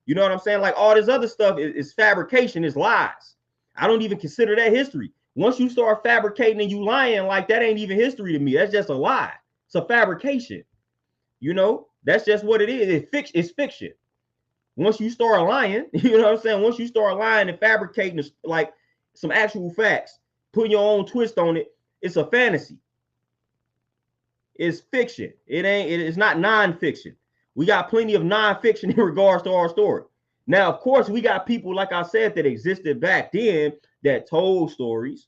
You know what I'm saying? Like all this other stuff is fabrication, is lies. I don't even consider that history. Once you start fabricating and you lying, like that ain't even history to me. That's just a lie. It's a fabrication. You know, that's just what it is. It's fiction. Once you start lying, you know what I'm saying? Once you start lying and fabricating like some actual facts, putting your own twist on it, it's a fantasy. It's fiction. It's not nonfiction. We got plenty of nonfiction in regards to our story. Now, of course, we got people, like I said, that existed back then that told stories,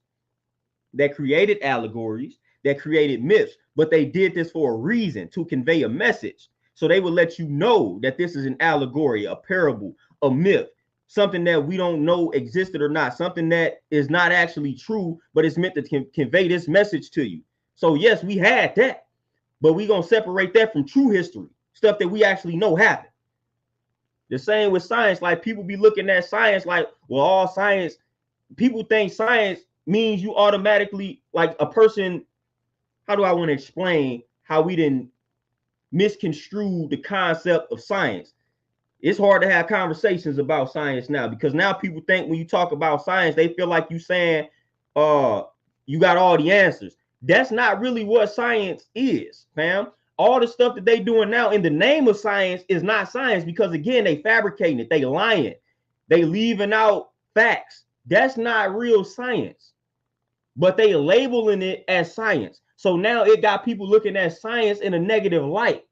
that created allegories, that created myths, but they did this for a reason, to convey a message. So they would let you know that this is an allegory, a parable, a myth, something that we don't know existed or not, something that is not actually true, but it's meant to convey this message to you. So yes, we had that, but we're going to separate that from true history, stuff that we actually know happened. The same with science. Like people be looking at science like, well, all science, people think science means you automatically, like a person, how do I want to explain how we didn't misconstrue the concept of science? It's hard to have conversations about science now because now people think when you talk about science, they feel like you saying, you got all the answers. That's not really what science is, fam. All the stuff that they doing now in the name of science is not science because, again, they fabricating it. They lying. They leaving out facts. That's not real science, but they labeling it as science. So now it got people looking at science in a negative light.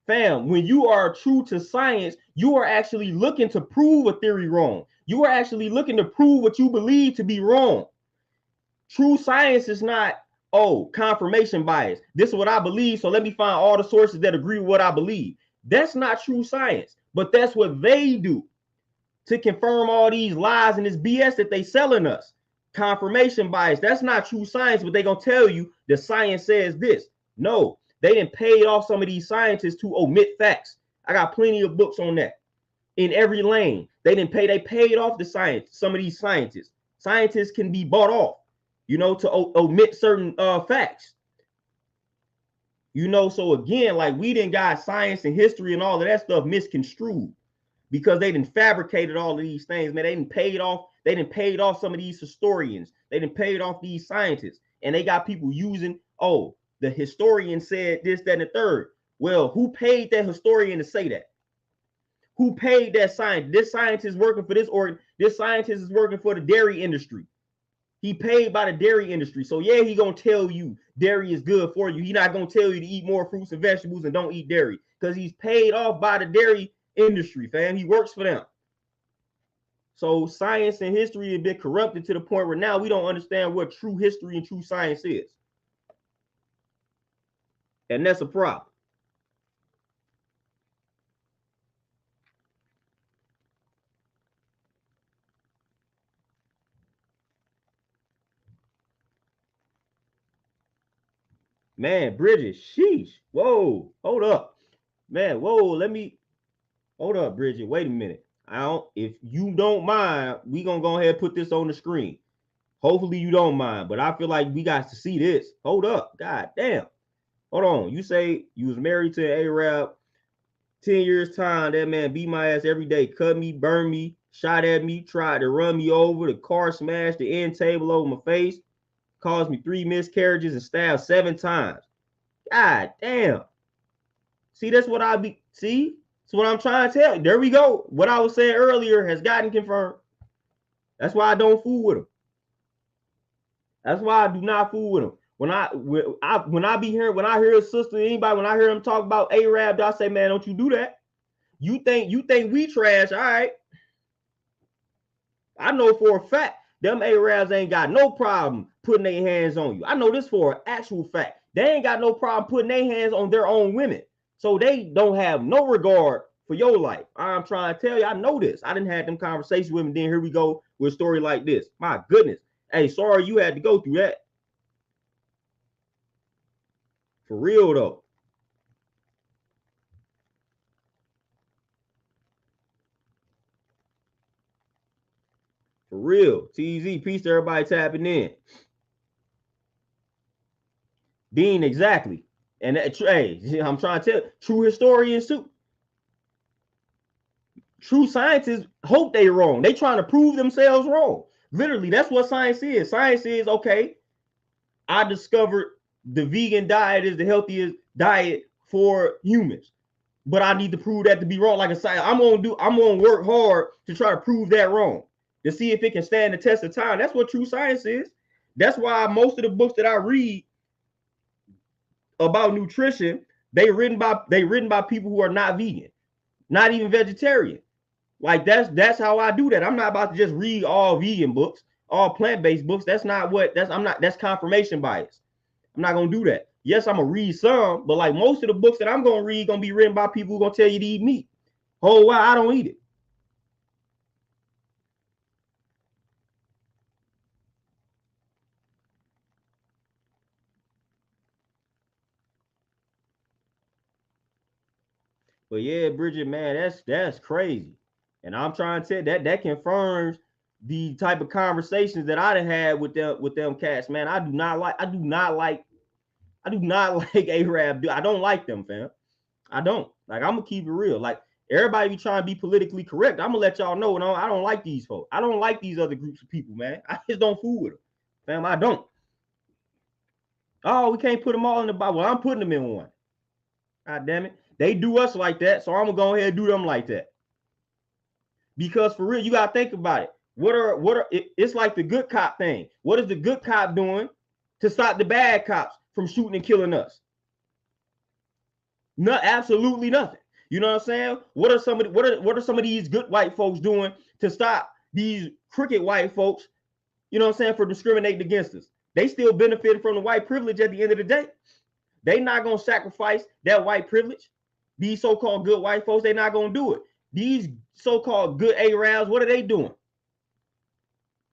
Fam, when you are true to science, you are actually looking to prove a theory wrong. You are actually looking to prove what you believe to be wrong. True science is not, oh, confirmation bias. This is what I believe, so let me find all the sources that agree with what I believe. That's not true science, but that's what they do to confirm all these lies and this BS that they selling us. Confirmation bias. That's not true science, but they gonna tell you the science says this. No, they didn't pay off some of these scientists to omit facts. I got plenty of books on that. In every lane, they paid off the science. Some of these scientists. Scientists can be bought off, you know, to omit certain facts. You know, so again, like we didn't got science and history and all of that stuff misconstrued because they didn't fabricated all of these things, man. They didn't paid off some of these historians. They didn't paid off these scientists. And they got people using, oh, the historian said this, that, and the third. Well, who paid that historian to say that? Who paid that scientist? This scientist working for this, or this scientist is working for the dairy industry. He paid by the dairy industry. So yeah, he gonna tell you dairy is good for you. He not gonna tell you to eat more fruits and vegetables and don't eat dairy because he's paid off by the dairy industry, fam. He works for them. So science and history have been corrupted to the point where now we don't understand what true history and true science is. And that's a problem. Man, Bridget, sheesh. Whoa, hold up. Man, whoa, hold up, Bridget. Wait a minute. If you don't mind, we gonna go ahead and put this on the screen. Hopefully you don't mind, but I feel like we got to see this. Hold up. God damn. Hold on. You say you was married to an Arab 10 years time. That man beat my ass every day, cut me, burned me, shot at me, tried to run me over, the car smashed the end table over my face. caused me 3 miscarriages and stabbed 7 times. God damn. See, that's what I be. See, that's what I'm trying to tell you. There we go. What I was saying earlier has gotten confirmed. That's why I don't fool with them. That's why I do not fool with them. When I hear a sister, anybody, when I hear them talk about ARABS, I say, man, don't you do that. You think we trash, all right? I know for a fact them ARABS ain't got no problem putting their hands on you. I know this for an actual fact. They ain't got no problem putting their hands on their own women. So they don't have no regard for your life. I'm trying to tell you, I know this. I didn't have them conversations with them. Then here we go with a story like this. My goodness. Hey, sorry you had to go through that. For real though. For real. TZ, peace to everybody tapping in. Dean, exactly. And hey, I'm trying to tell you, true historians too. True scientists hope they're wrong. They trying to prove themselves wrong. Literally, that's what science is. Science is, okay, I discovered the vegan diet is the healthiest diet for humans, but I need to prove that to be wrong. Like a science, I'm gonna work hard to try to prove that wrong, to see if it can stand the test of time. That's what true science is. That's why most of the books that I read about nutrition, they written by people who are not vegan, not even vegetarian. Like that's how I do that. I'm not about to just read all vegan books, all plant-based books. That's confirmation bias. I'm not gonna do that. Yes, I'm gonna read some, but like most of the books that I'm gonna read gonna be written by people who gonna tell you to eat meat. Oh wow, I don't eat it. But yeah, Bridget, man, that's crazy. And I'm trying to tell that confirms the type of conversations that I had with them cats, man. I do not like ARAB. I don't like them, fam. I don't. Like, I'm gonna keep it real. Like, everybody be trying to be politically correct. I'm gonna let y'all know, no, I don't like these folks. I don't like these other groups of people, man. I just don't fool with them, fam. I don't. Oh, we can't put them all in the Bible. Well, I'm putting them in one. God damn it. They do us like that, so I'm gonna go ahead and do them like that. Because for real, you gotta think about it. It's like the good cop thing. What is the good cop doing to stop the bad cops from shooting and killing us? No, absolutely nothing. You know what I'm saying? What are some of these good white folks doing to stop these crooked white folks, you know what I'm saying, for discriminating against us? They still benefit from the white privilege at the end of the day. They not gonna sacrifice that white privilege. These so-called good white folks, they not gonna do it. These so-called good ARABs, what are they doing?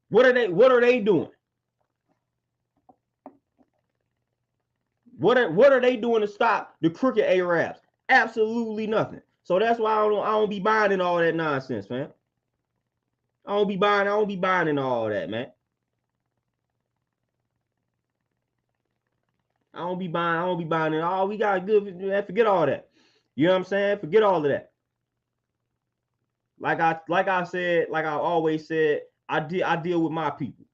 What are they doing? What are they doing to stop the crooked ARABs? Absolutely nothing. So that's why I don't be buying in all that nonsense, man. I don't be buying in all that, man. I don't be buying it all. We got good, man. Forget all that. You know what I'm saying? Forget all of that. Like I said, like I always said, I deal with my people.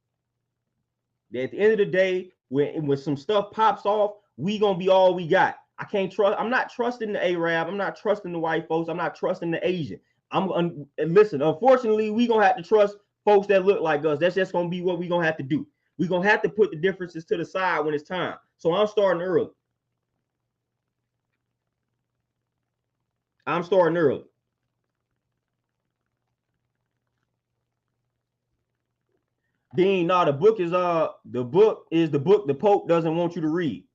At the end of the day, when some stuff pops off, we gonna be all we got. I can't trust. I'm not trusting the Arab. I'm not trusting the white folks. I'm not trusting the Asian. Listen. Unfortunately, we gonna have to trust folks that look like us. That's just gonna be what we gonna have to do. We gonna have to put the differences to the side when it's time. So I'm starting early. I'm starting early. Dean, no, the book is the book the Pope doesn't want you to read,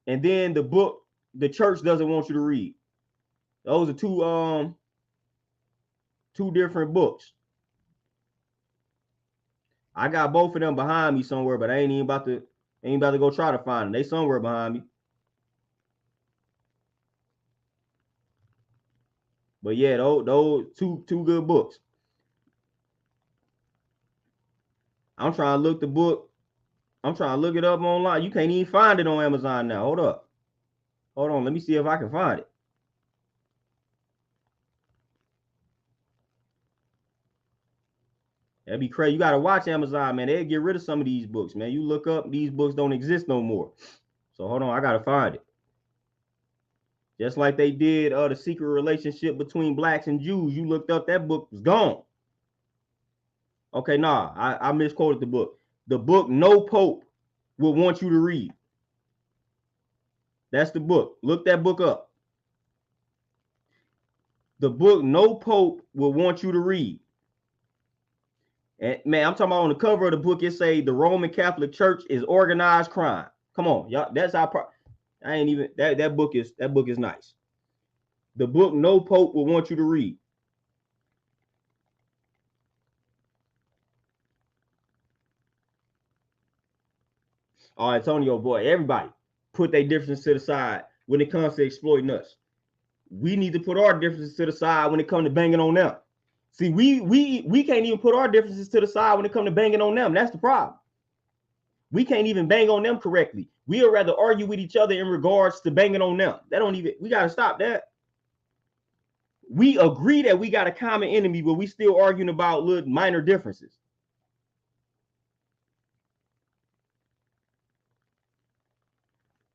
and then the book the church doesn't want you to read. Those are two different books. I got both of them behind me somewhere, but I ain't about to go try to find them. They somewhere behind me. But yeah, those two good books. I'm trying to look the book. I'm trying to look it up online. You can't even find it on Amazon now. Hold up. Hold on. Let me see if I can find it. That'd be crazy. You gotta watch Amazon, man. They'll get rid of some of these books, man. You look up, these books don't exist no more. So hold on, I gotta find it. Just like they did the secret relationship between blacks and Jews. You looked up, that book was gone. Okay, nah, I misquoted the book. The book No Pope Will Want You to Read. That's the book. Look that book up. The book No Pope Will Want You to Read. And man, I'm talking about on the cover of the book, it say the Roman Catholic Church is organized crime. Come on, y'all. That's our I ain't even that book is nice. The book No Pope Will Want You to Read. All right, Antonio, boy, everybody put their differences to the side when it comes to exploiting us. We need to put our differences to the side when it comes to banging on them. See, we can't even put our differences to the side when it comes to banging on them. That's the problem. We can't even bang on them correctly. We'd rather argue with each other in regards to banging on them. We got to stop that. We agree that we got a common enemy, but we still arguing about little minor differences.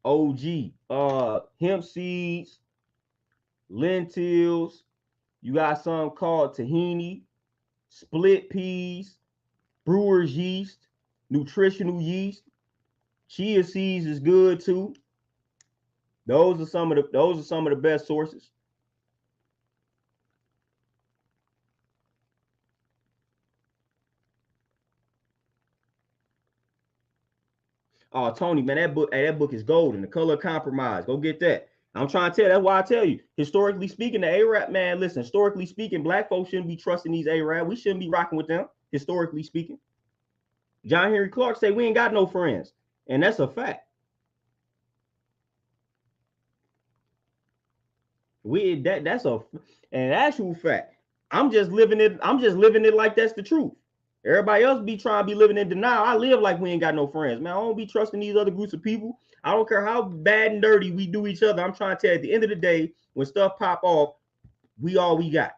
OG, hemp seeds, lentils. You got some called tahini, split peas, brewer's yeast, nutritional yeast. Chia seeds is good too. Those are some of the best sources. Oh, Tony, man, that book is golden. The Color of Compromise. Go get that. I'm trying to tell you. That's why I tell you. Historically speaking, the ARAB, man, listen, historically speaking, black folks shouldn't be trusting these ARAB. We shouldn't be rocking with them, historically speaking. John Henry Clark say we ain't got no friends. And that's a fact. That's an actual fact. I'm just living it like that's the truth. Everybody else be trying to be living in denial. I live like we ain't got no friends, man. I don't be trusting these other groups of people. I don't care how bad and dirty we do each other. I'm trying to tell you, at the end of the day, when stuff pop off, we all we got.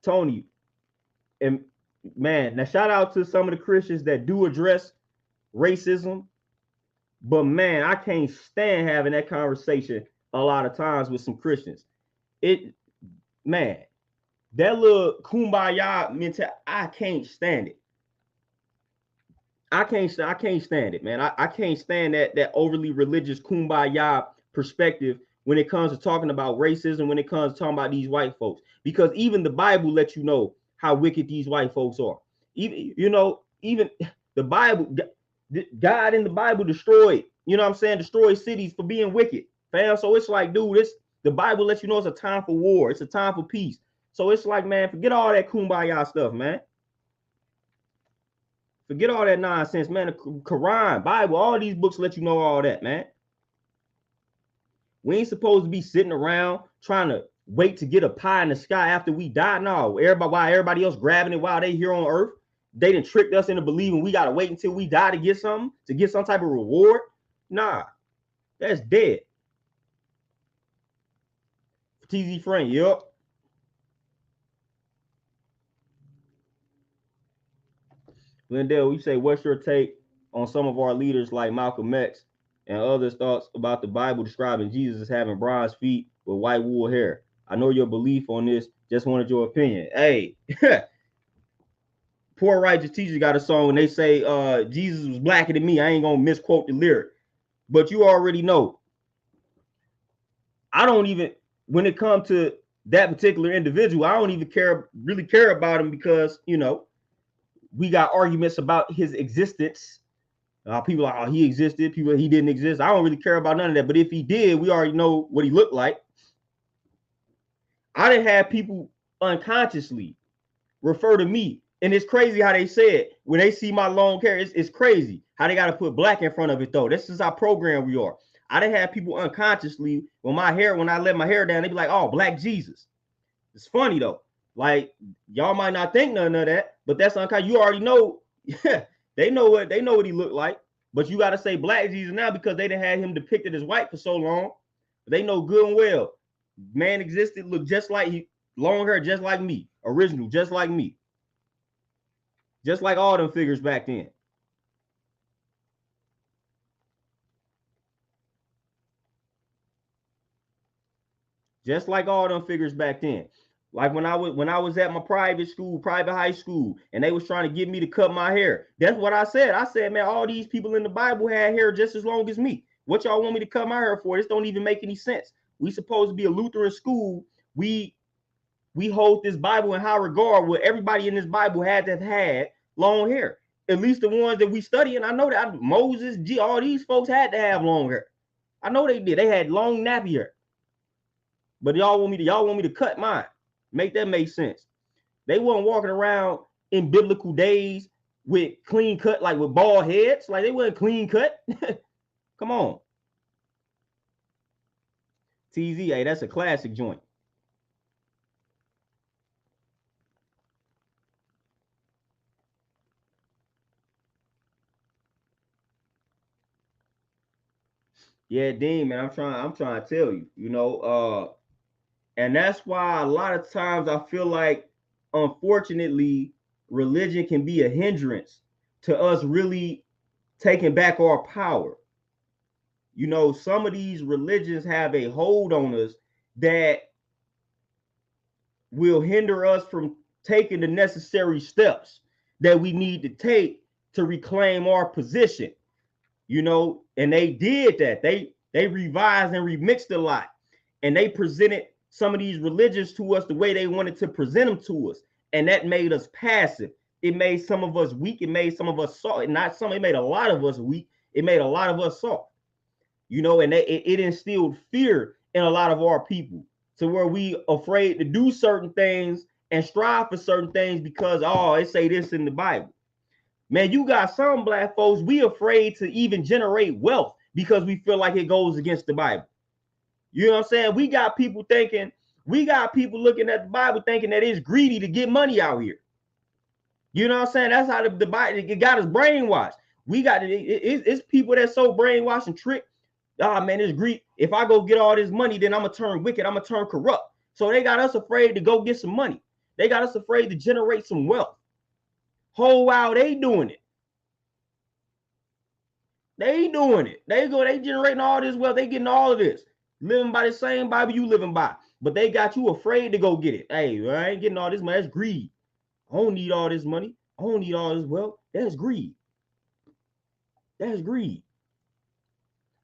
Tony, and man, now shout out to some of the Christians that do address racism, but man, I can't stand having that conversation a lot of times with some Christians. Man, that little kumbaya mentality, I can't stand it. I can't stand it, man. I can't stand that overly religious kumbaya perspective when it comes to talking about racism, when it comes to talking about these white folks. Because even the Bible lets you know how wicked these white folks are. Even the Bible, God in the Bible destroyed, destroyed cities for being wicked, fam. So it's like, dude, the Bible lets you know it's a time for war. It's a time for peace. So it's like, man, forget all that kumbaya stuff, man. Forget all that nonsense, man. The Quran, Bible, all these books let you know all that, man. We ain't supposed to be sitting around trying to wait to get a pie in the sky after we die. No, while everybody else grabbing it while they here on earth, they done tricked us into believing we gotta wait until we die to get something, to get some type of reward. Nah, that's dead. TZ Frank, yep. Glendale, you say, what's your take on some of our leaders like Malcolm X and others' thoughts about the Bible describing Jesus as having bronze feet with white wool hair? I know your belief on this. Just wanted your opinion. Hey, Poor Righteous Teacher got a song and they say Jesus was blacker than me. I ain't gonna misquote the lyric, but you already know. I don't even, when it comes to that particular individual, I don't even really care about him because, we got arguments about his existence. People are like, oh, he existed. People, he didn't exist. I don't really care about none of that. But if he did, we already know what he looked like. I didn't have people unconsciously refer to me. And it's crazy how they say it. When they see my long hair, it's crazy how they got to put black in front of it, though. This is how programmed we are. I didn't have people unconsciously, when I let my hair down, they be like, oh, Black Jesus. It's funny, though. Like, y'all might not think none of that, but that's unconscious. You already know. Yeah, they know what he looked like. But you got to say Black Jesus now because they done had him depicted as white for so long. They know good and well, man existed, looked just like long hair just like me, original, just like me. Just like all them figures back then. Just like all them figures back then. Like when I was at my private school, private high school, and they was trying to get me to cut my hair. That's what I said. I said, man, all these people in the Bible had hair just as long as me. What y'all want me to cut my hair for? This don't even make any sense. We supposed to be a Lutheran school. We hold this Bible in high regard, where everybody in this Bible had to have had long hair. At least the ones that we study, and I know that Moses, all these folks had to have long hair. I know they did. They had long nappy hair. But y'all want me to cut mine. Make that make sense. They weren't walking around in biblical days with clean cut, like with bald heads. Like they weren't clean cut. Come on. TZ, that's a classic joint. Yeah, Dean, man, I'm trying to tell you, and that's why a lot of times I feel like, unfortunately, religion can be a hindrance to us really taking back our power. Some of these religions have a hold on us that will hinder us from taking the necessary steps that we need to take to reclaim our position. And they did that. They revised and remixed a lot, and they presented some of these religions to us the way they wanted to present them to us, and that made us passive. It made some of us weak. It made some of us soft. It made a lot of us weak. It made a lot of us soft. And it instilled fear in a lot of our people, to where we afraid to do certain things and strive for certain things because, it say this in the Bible. Man, you got some black folks, we afraid to even generate wealth because we feel like it goes against the Bible. You know what I'm saying? We got people looking at the Bible thinking that it's greedy to get money out here. You know what I'm saying? That's how the Bible, it got us brainwashed. It's people that's so brainwashed and tricked. Man, it's greed. If I go get all this money, then I'm going to turn wicked. I'm going to turn corrupt. So they got us afraid to go get some money. They got us afraid to generate some wealth. Whole while they doing it. They generating all this wealth. They getting all of this. Living by the same Bible you living by. But they got you afraid to go get it. Hey, I ain't getting all this money. That's greed. I don't need all this money. I don't need all this wealth. That's greed. That's greed.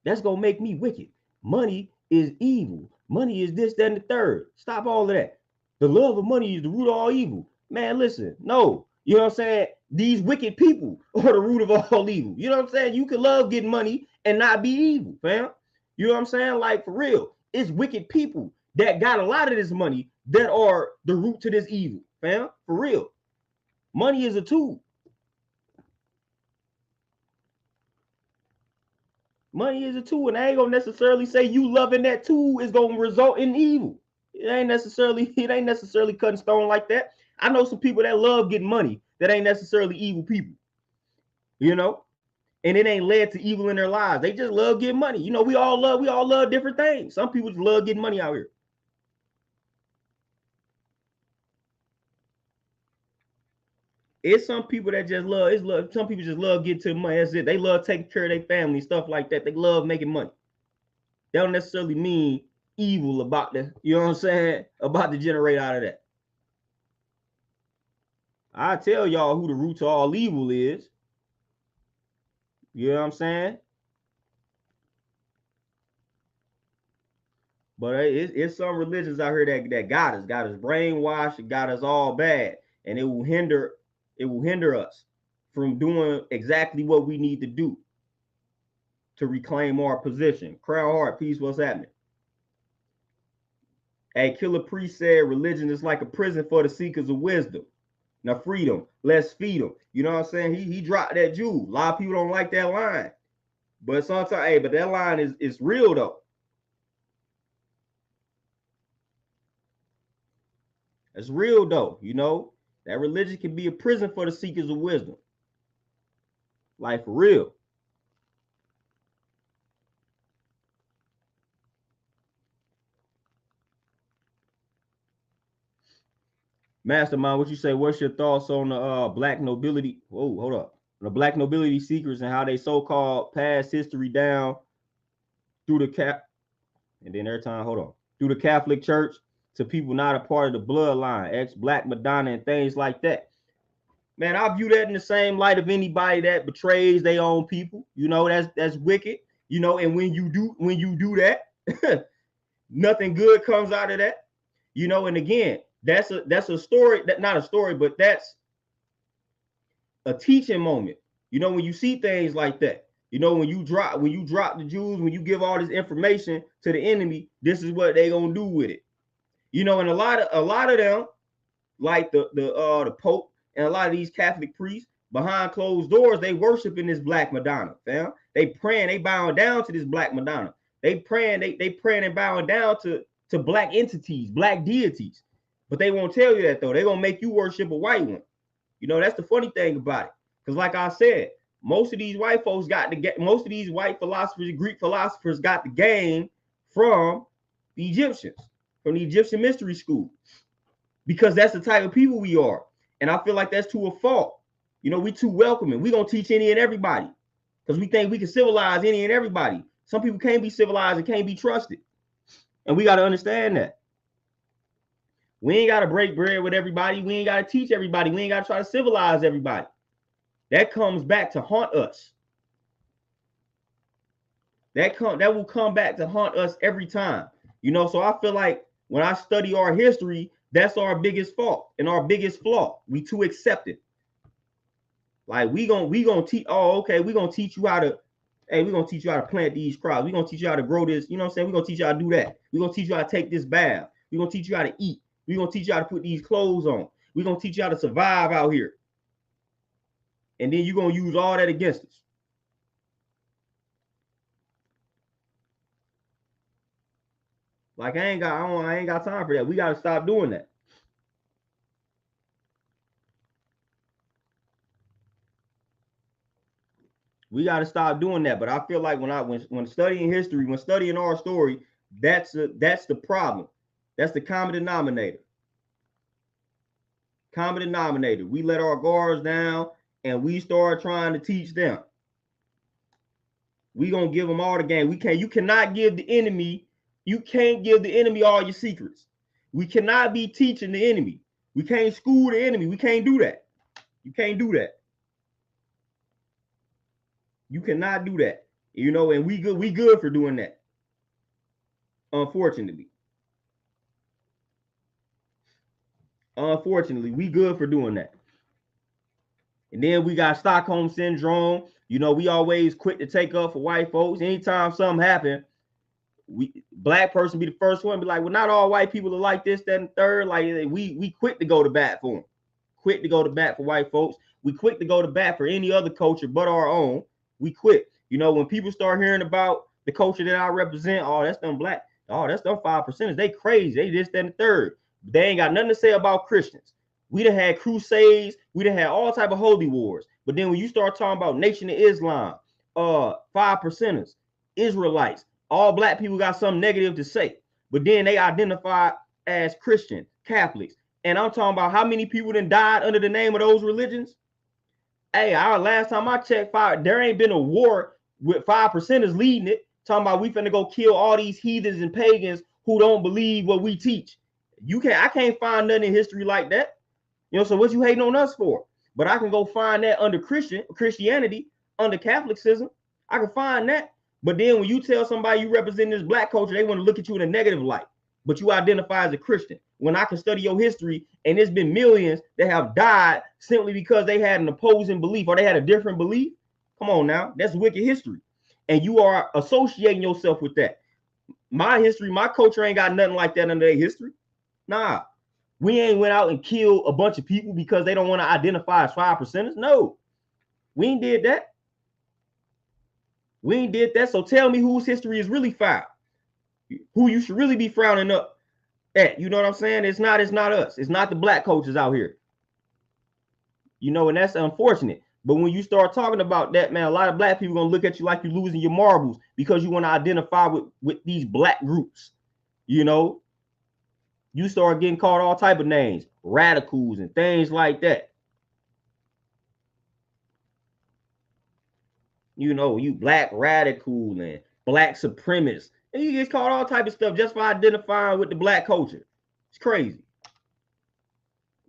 That's going to make me wicked. Money is evil. Money is this, that, and the third. Stop all of that. The love of money is the root of all evil. Man, listen, no. You know what I'm saying? These wicked people are the root of all evil. You know what I'm saying? You can love getting money and not be evil, fam. You know what I'm saying? Like, for real. It's wicked people that got a lot of this money that are the root to this evil, fam. For real. Money is a tool. Money is a tool, and I ain't gonna necessarily say you loving that tool is gonna result in evil. It ain't necessarily cutting stone like that. I know some people that love getting money that ain't necessarily evil people, and it ain't led to evil in their lives. They just love getting money. We all love different things. Some people just love getting money out here. It's some people that just love. Some people just love getting to the money. That's it. They love taking care of their family, stuff like that. They love making money. That don't necessarily mean evil about the, you know what I'm saying, about to generate out of that. I tell y'all who the root to all evil is. You know what I'm saying? But it's some religions out here that got us brainwashed, got us all bad, and it will hinder us from doing exactly what we need to do to reclaim our position. Crown Heart, peace, what's happening? Hey, Killer Priest said religion is like a prison for the seekers of wisdom. Now, freedom, let's feed them. You know what I'm saying? He dropped that jewel. A lot of people don't like that line. But sometimes, but that line is real though. It's real though, that religion can be a prison for the seekers of wisdom. Like, for real. Mastermind, what you say? What's your thoughts on the black nobility? Whoa, hold up. The black nobility secrets and how they so-called pass history down through the and then every time, hold on, through the Catholic Church to people not a part of the bloodline, ex-Black Madonna and things like that. Man, I view that in the same light of anybody that betrays their own people. You know, that's wicked. You know, and when you do that, nothing good comes out of that. You know, and again, that's a story, that not a story, but that's a teaching moment. You know, when you see things like that. You know, when you drop the Jews, when you give all this information to the enemy, this is what they gonna do with it. You know, and a lot of them, like the Pope and a lot of these Catholic priests, behind closed doors, they worshiping this Black Madonna, fam. They praying, they bowing down to this Black Madonna. They praying and bowing down to Black entities, Black deities. But they won't tell you that though. They're gonna make you worship a white one. You know, that's the funny thing about it. Because like I said, most of these white folks most of these white philosophers, Greek philosophers got the game from the Egyptians, from the Egyptian mystery school, because that's the type of people we are. And I feel like that's to a fault. You know, we too welcoming. We gonna teach any and everybody because we think we can civilize any and everybody. Some people can't be civilized and can't be trusted. And we got to understand that. We ain't got to break bread with everybody. We ain't got to teach everybody. We ain't got to try to civilize everybody. That comes back to haunt us. That will come back to haunt us every time. You know, so I feel like when I study our history, that's our biggest fault and our biggest flaw. We too accepted. Like we gonna teach. Oh, okay. We gonna teach you how to. Hey, we're gonna teach you how to plant these crops. We're gonna teach you how to grow this. You know what I'm saying? We're gonna teach you how to do that. We're gonna teach you how to take this bath. We're gonna teach you how to eat. We're gonna teach you how to put these clothes on. We're gonna teach you how to survive out here. And then you're gonna use all that against us. Like I ain't got time for that. We gotta stop doing that. We got to stop doing that. But I feel like when studying history, when studying our story, that's the problem. That's the common denominator. Common denominator. We let our guards down and we start trying to teach them. We gonna give them all the game. You cannot give the enemy. You can't give the enemy all your secrets. We cannot be teaching the enemy. We can't school the enemy. We can't do that. You can't do that. You cannot do that, you know, and we good for doing that. Unfortunately, we good for doing that. And then we got Stockholm syndrome. You know, we always quick to take up for white folks. Anytime something happen, black person be the first one to be like, well, not all white people are like this, that, and third. Like we quick to go to bat for them. Quick to go to bat for white folks. We quick to go to bat for any other culture but our own. We quit. You know, when people start hearing about the culture that I represent, oh, that's them black. Oh, that's them 5%. They crazy. They this, that, and the third. They ain't got nothing to say about Christians. We done had crusades. We done had all type of holy wars. But then when you start talking about Nation of Islam, 5%ers, Israelites, all black people got something negative to say. But then they identify as Christian, Catholics. And I'm talking about how many people done died under the name of those religions. Hey, last time I checked, there ain't been a war with 5%ers leading it. Talking about we finna go kill all these heathens and pagans who don't believe what we teach. I can't find nothing in history like that. You know, so what you hating on us for? But I can go find that under Christianity, under Catholicism. I can find that. But then when you tell somebody you represent this black culture, they want to look at you in a negative light. But you identify as a Christian. When I can study your history, and there's been millions that have died simply because they had an opposing belief or they had a different belief. Come on now, that's wicked history. And you are associating yourself with that. My history, my culture ain't got nothing like that under their history. Nah, we ain't went out and killed a bunch of people because they don't want to identify as 5%ers. No, we ain't did that. We ain't did that. So tell me whose history is really foul. Who you should really be frowning up at. You know what I'm saying? It's not us. It's not the black coaches out here. You know, and that's unfortunate. But when you start talking about that, man, a lot of black people gonna look at you like you're losing your marbles because you want to identify with these black groups. You know, you start getting called all type of names. radicals and things like that. You know, you black radical and black supremacist. And you get called all type of stuff just for identifying with the black culture. It's crazy.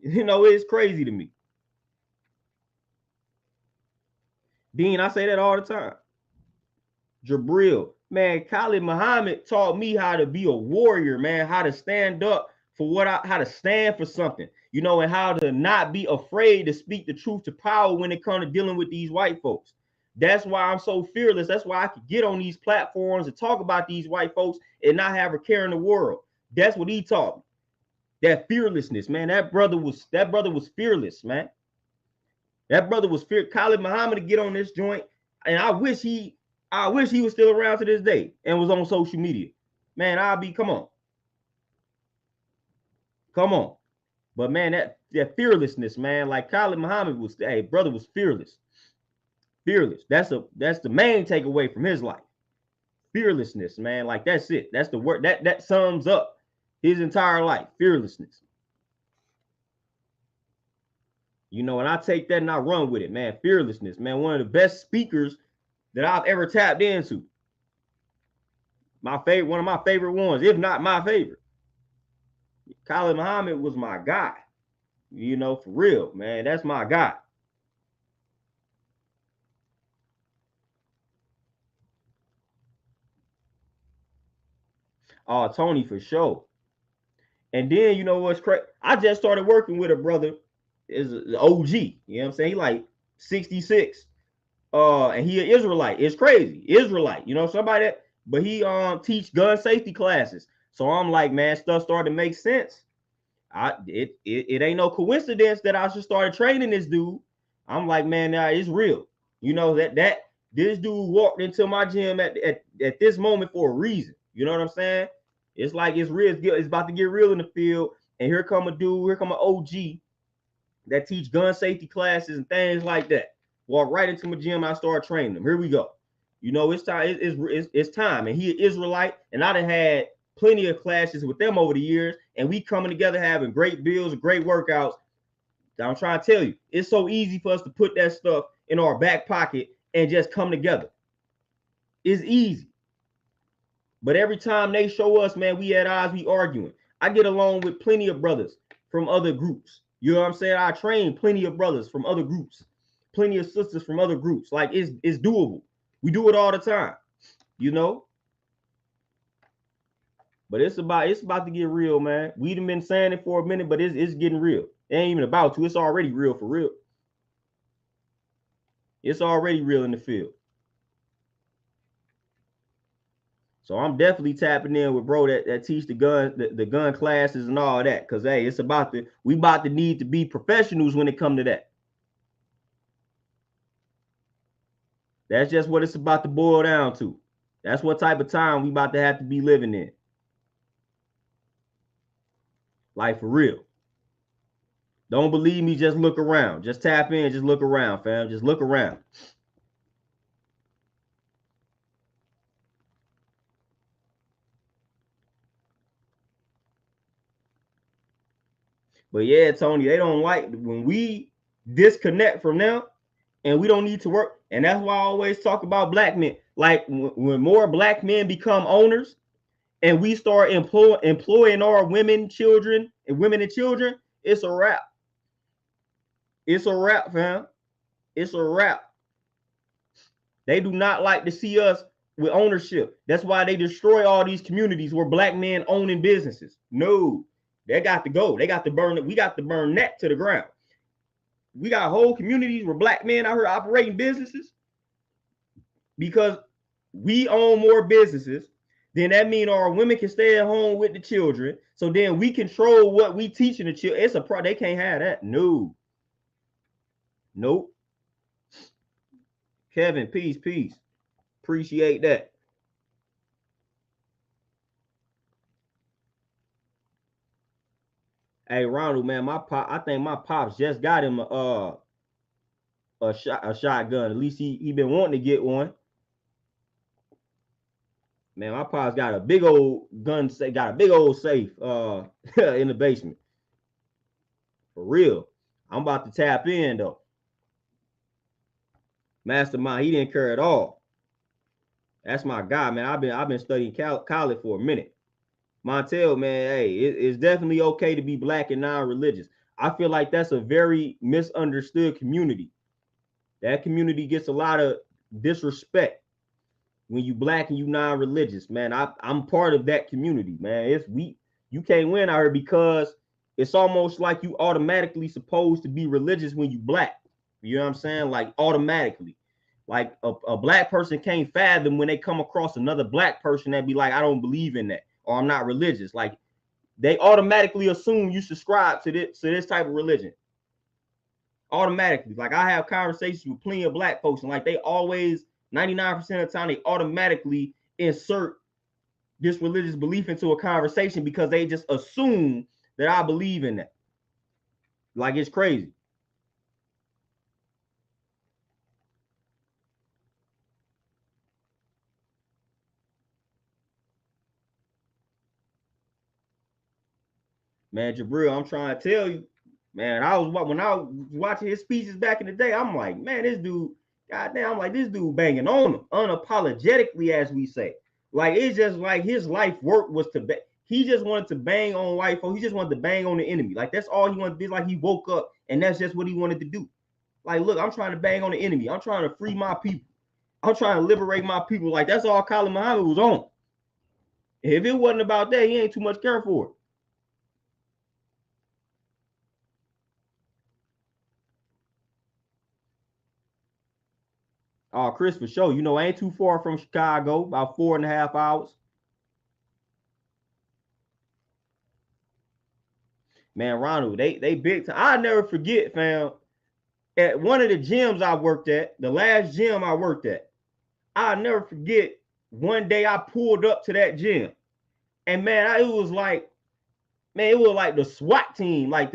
You know, it's crazy to me. Dean, I say that all the time. Jabril, man, Khalid Muhammad taught me how to be a warrior, man, how to stand up for how to stand for something, you know, and how to not be afraid to speak the truth to power when it comes to dealing with these white folks. That's why I'm so fearless. That's why I could get on these platforms and talk about these white folks and not have a care in the world. That's what he taught me. That fearlessness, man. That brother was fearless, man. That brother was fear. Khalid Muhammad to get on this joint, and I wish he was still around to this day and was on social media. Man, come on. But man, that fearlessness, man, like Khalid Muhammad was, hey, brother was fearless. Fearless. That's the main takeaway from his life. Fearlessness, man. Like that's it. That's the word that sums up his entire life. Fearlessness. You know, and I take that and I run with it, man. Fearlessness, man. One of the best speakers that I've ever tapped into. One of my favorite ones, if not my favorite. Khalid Muhammad was my guy. You know, for real, man. That's my guy. Oh, Tony, for sure. And then, you know what's crazy? I just started working with a brother, is an OG. You know what I'm saying? He like 66. And he an Israelite. It's crazy. Israelite. You know, somebody that, but he teach gun safety classes. So I'm like, man, stuff started to make sense. It ain't no coincidence that I just started training this dude. I'm like, man, nah, it's real. You know, that this dude walked into my gym at this moment for a reason. You know what I'm saying? It's like it's real. It's about to get real in the field. And here come an OG that teach gun safety classes and things like that. Walk right into my gym. I start training them. Here we go. You know, it's time. It's time. And he an Israelite, and I done had plenty of classes with them over the years, and we coming together having great builds, great workouts. I'm trying to tell you, it's so easy for us to put that stuff in our back pocket and just come together. It's easy. But every time they show us, man, we at odds, we arguing. I get along with plenty of brothers from other groups. You know what I'm saying? I train plenty of brothers from other groups, plenty of sisters from other groups. Like it's doable. We do it all the time, you know. But it's about to get real, man. We done been saying it for a minute, but it's getting real. It ain't even about to. It's already real for real. It's already real in the field. So I'm definitely tapping in with bro that teach the gun classes and all that. Cause hey, we about to need to be professionals when it come to that. That's just what it's about to boil down to. That's what type of time we about to have to be living in. Like for real. Don't believe me, just look around. Just tap in, just look around, fam. Just look around. But yeah, Tony, they don't like when we disconnect from them and we don't need to work. And that's why I always talk about black men. Like when more black men become owners and we start employing our women and children, it's a wrap. It's a wrap, fam. It's a wrap. They do not like to see us with ownership. That's why they destroy all these communities where black men owning businesses. No, they got to go. They got to burn it. We got to burn that to the ground. We got whole communities where black men out here operating businesses because we own more businesses. Then that means our women can stay at home with the children. So then we control what we teaching the children. It's a pro. They can't have that. No. Nope. Kevin, peace. Appreciate that. Hey, Ronald, man, I think my pops just got him a shotgun. At least he been wanting to get one. Man, my pops got a big old gun, got a big old safe in the basement. For real. I'm about to tap in though. Mastermind, he didn't care at all. That's my guy, man. I've been studying college for a minute. Montel, man, hey, it's definitely okay to be black and non-religious. I feel like that's a very misunderstood community. That community gets a lot of disrespect when you black and you non-religious, man. I'm part of that community, man. You can't win out here because it's almost like you automatically supposed to be religious when you black. You know what I'm saying? Like automatically. Like a black person can't fathom when they come across another black person that be like, I don't believe in that, or I'm not religious. Like they automatically assume you subscribe to this type of religion. Automatically. Like I have conversations with plenty of black folks, and like they always 99% of the time they automatically insert this religious belief into a conversation because they just assume that I believe in that. Like it's crazy. Man, Jabril, I'm trying to tell you, man, when I was watching his speeches back in the day, I'm like, man, this dude, goddamn, I'm like, this dude banging on him unapologetically, as we say. Like it's just like his life work was to he just wanted to bang on white folks. He just wanted to bang on the enemy. Like that's all he wanted to do. Like he woke up and that's just what he wanted to do. Like, look, I'm trying to bang on the enemy. I'm trying to free my people. I'm trying to liberate my people. Like that's all Khalid Muhammad was on. If it wasn't about that, he ain't too much care for it. Oh, Chris, for sure. You know, I ain't too far from Chicago, about 4.5 hours. Man, Ronald, they big time. I never forget, fam. At one of the gyms I worked at, the last gym I worked at, I'll never forget. One day I pulled up to that gym, and man, it was like the SWAT team, like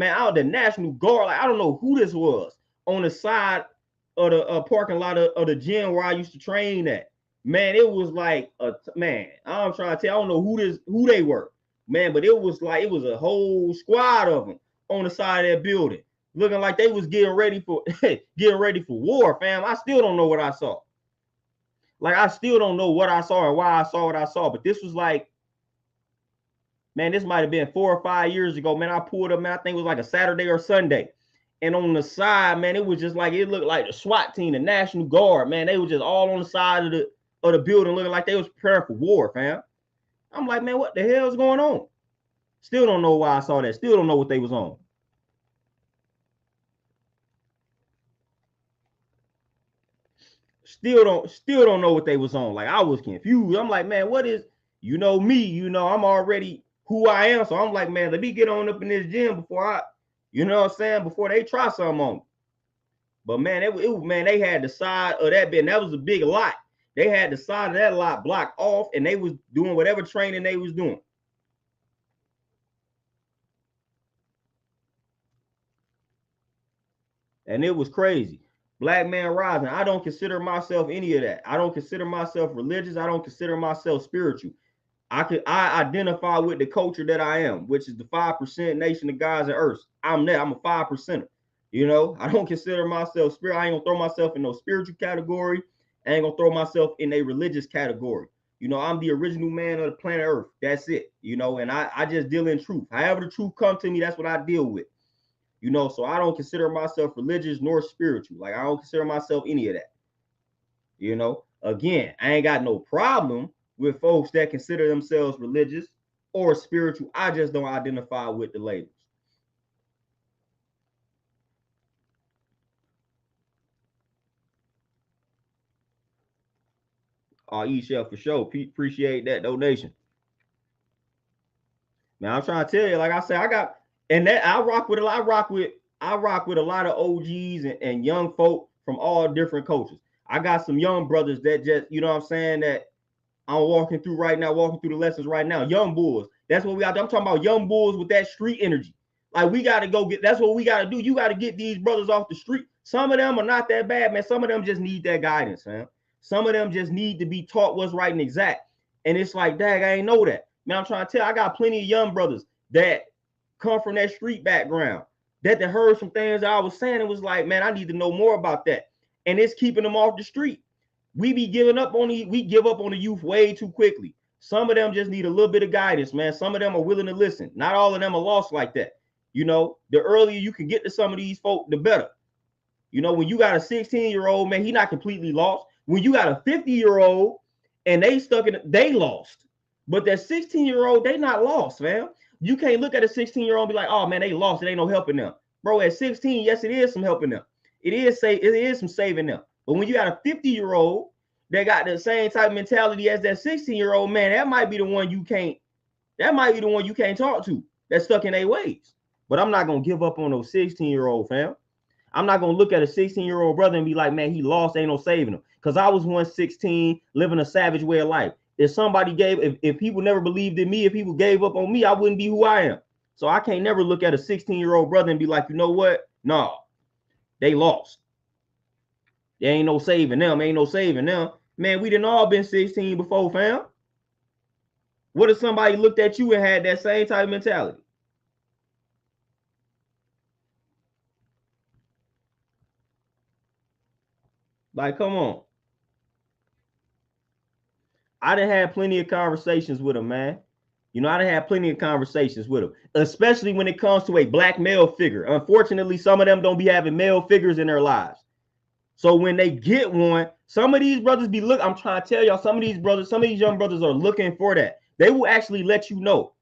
out of the National Guard. Like I don't know who this was on the side of the parking lot of the gym where I used to train at. Man, it was like I'm trying to tell. I don't know who they were, man, but it was a whole squad of them on the side of that building, looking like they was getting ready for war, fam. I still don't know what I saw. Like I still don't know what I saw and why I saw what I saw. But this was like, man, this might have been 4 or 5 years ago. Man, I pulled up, man. I think it was like a Saturday or Sunday. And on the side, man, it was just like it looked like the SWAT team, the National Guard, man. They were just all on the side of the building, looking like they was preparing for war, fam. I'm like, man, what the hell is going on? Still don't know why I saw that. Still don't know what they was on. Still don't know what they was on. Like I was confused. I'm like, man, what is, you know me, I'm already who I am. So I'm like, man, let me get on up in this gym before I, you know what I'm saying, before they try something on me. But man, man, they had the side of that bit. That was a big lot. They had the side of that lot blocked off, and they was doing whatever training they was doing. And it was crazy. Black man rising. I don't consider myself any of that. I don't consider myself religious. I don't consider myself spiritual. I identify with the culture that I am, which is the 5% nation of gods and earths. I'm that. I'm a 5%er. You know, I don't consider myself spirit. I ain't gonna throw myself in no spiritual category. I ain't gonna throw myself in a religious category. You know, I'm the original man of the planet Earth. That's it. You know, and I just deal in truth. However the truth come to me, that's what I deal with. You know, so I don't consider myself religious nor spiritual. Like I don't consider myself any of that. You know, again, I ain't got no problem with folks that consider themselves religious or spiritual. I just don't identify with the labels. E-Shell for sure. Appreciate that donation. Man, I'm trying to tell you, like I said, I got, and that I rock with a lot. I rock with a lot of OGs and young folk from all different cultures. I got some young brothers that just, you know what I'm saying, that I'm walking through right now, walking through the lessons right now. Young bulls. That's what we got. I'm talking about young bulls with that street energy. Like we got to go get, that's what we got to do. You got to get these brothers off the street. Some of them are not that bad, man. Some of them just need that guidance, man. Some of them just need to be taught what's right and exact. And it's like, dang, I ain't know that. Man, I'm trying to tell you, I got plenty of young brothers that come from that street background, that they heard some things I was saying and was like, man, I need to know more about that. And it's keeping them off the street. We give up on the youth way too quickly. Some of them just need a little bit of guidance, man. Some of them are willing to listen. Not all of them are lost like that. You know, the earlier you can get to some of these folk, the better. You know, when you got a 16-year-old, man, he not completely lost. When you got a 50-year-old and they stuck in, they lost. But that 16-year-old, they not lost, man. You can't look at a 16-year-old and be like, oh man, they lost. It ain't no helping them. Bro, at 16, yes, it is some helping them. It is some saving them. But when you got a 50-year-old that got the same type of mentality as that 16-year-old, man, that might be the one you can't talk to. That's stuck in their ways. But I'm not gonna give up on those 16-year-old, fam. I'm not gonna look at a 16-year-old brother and be like, man, he lost, ain't no saving him. Because I was once 16, living a savage way of life. If somebody if people never believed in me, if people gave up on me, I wouldn't be who I am. So I can't never look at a 16-year-old brother and be like, you know what? No, they lost. There ain't no saving them. Ain't no saving them. Man, we done all been 16 before, fam. What if somebody looked at you and had that same type of mentality? Like, come on. I done had plenty of conversations with him, man. You know, I done had plenty of conversations with him, especially when it comes to a black male figure. Unfortunately, some of them don't be having male figures in their lives. So when they get one, some of these brothers be look. I'm trying to tell y'all, some of these young brothers are looking for that. They will actually let you know,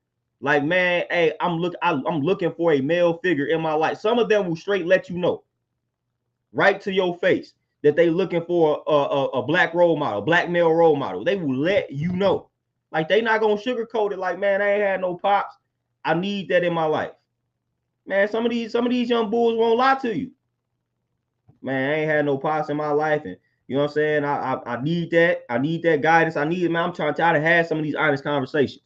like, man, hey, I'm looking for a male figure in my life. Some of them will straight let you know, right to your face, that they looking for a black role model, black male role model. They will let you know. Like, they not gonna sugarcoat it. Like, man, I ain't had no pops. I need that in my life. Man, some of these young bulls won't lie to you. Man, I ain't had no pops in my life, and you know what I'm saying? I need that. I need that guidance. I need it, man. I'm trying to have some of these honest conversations.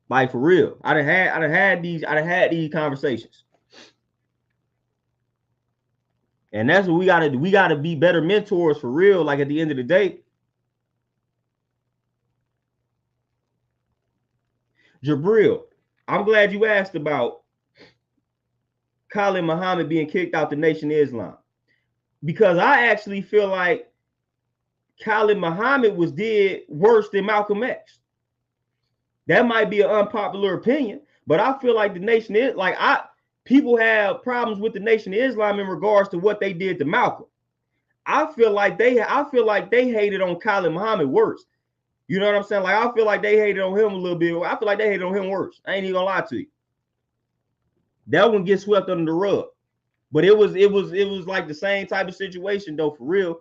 Like, for real. I done had these conversations. And that's what we gotta do. We gotta be better mentors for real. Like, at the end of the day. Jabril, I'm glad you asked about Khalid Muhammad being kicked out the Nation of Islam, because I actually feel like Khalid Muhammad did worse than Malcolm X. That might be an unpopular opinion, but I feel like the Nation is like people have problems with the Nation of Islam in regards to what they did to Malcolm. I feel like they hated on Khalid Muhammad worse. You know what I'm saying? Like, I feel like they hated on him a little bit. I feel like they hated on him worse. I ain't even gonna lie to you. That one gets swept under the rug. But it was like the same type of situation though, for real.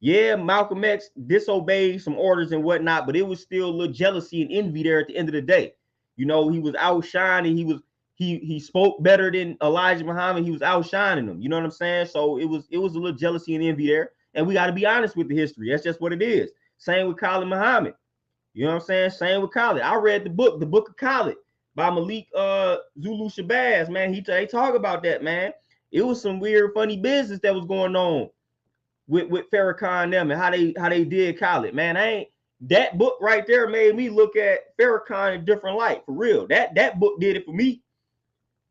Yeah, Malcolm X disobeyed some orders and whatnot, but it was still a little jealousy and envy there at the end of the day. You know, he was outshining. He spoke better than Elijah Muhammad. He was outshining him. You know what I'm saying? So it was a little jealousy and envy there. And we got to be honest with the history. That's just what it is. Same with Khalid Muhammad. You know what I'm saying? Same with Khalid. I read the book of Khalid by Malik Zulu Shabazz, man. They talk about that, man. It was some weird, funny business that was going on with Farrakhan and them and how they did Khalid, man. That book right there made me look at Farrakhan in a different light, for real. That book did it for me.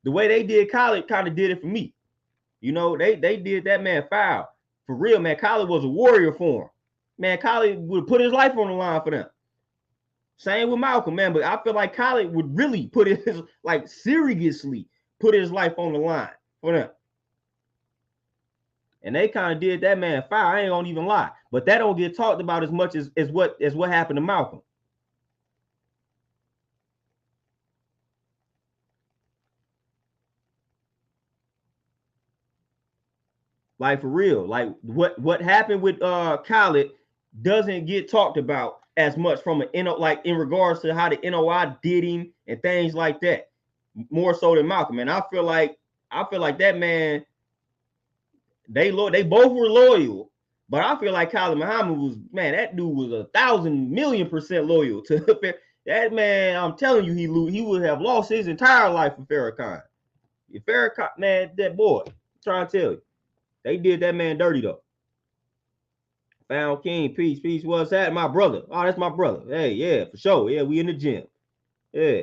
The way they did Khalid kind of did it for me. You know, they did that man foul. For real, man. Khalid was a warrior for him. Man, Khalid would put his life on the line for them. Same with Malcolm, man. But I feel like Khalid would really seriously put his life on the line for them. And they kind of did that man foul. I ain't gonna even lie. But that don't get talked about as much as what happened to Malcolm. Like, for real. Like, what happened with Khalid doesn't get talked about as much from in regards to how the NOI did him and things like that. More so than Malcolm. And I feel like that man, they both were loyal, but I feel like Khalid Muhammad was, man, that dude was 1,000,000,000% loyal to that man. I'm telling you, he would have lost his entire life for Farrakhan. If Farrakhan, man, that boy, I'm trying to tell you, they did that man dirty though. Found King, peace, peace. What's that? My brother. Oh, that's my brother. Hey, yeah, for sure. Yeah, we in the gym. Yeah.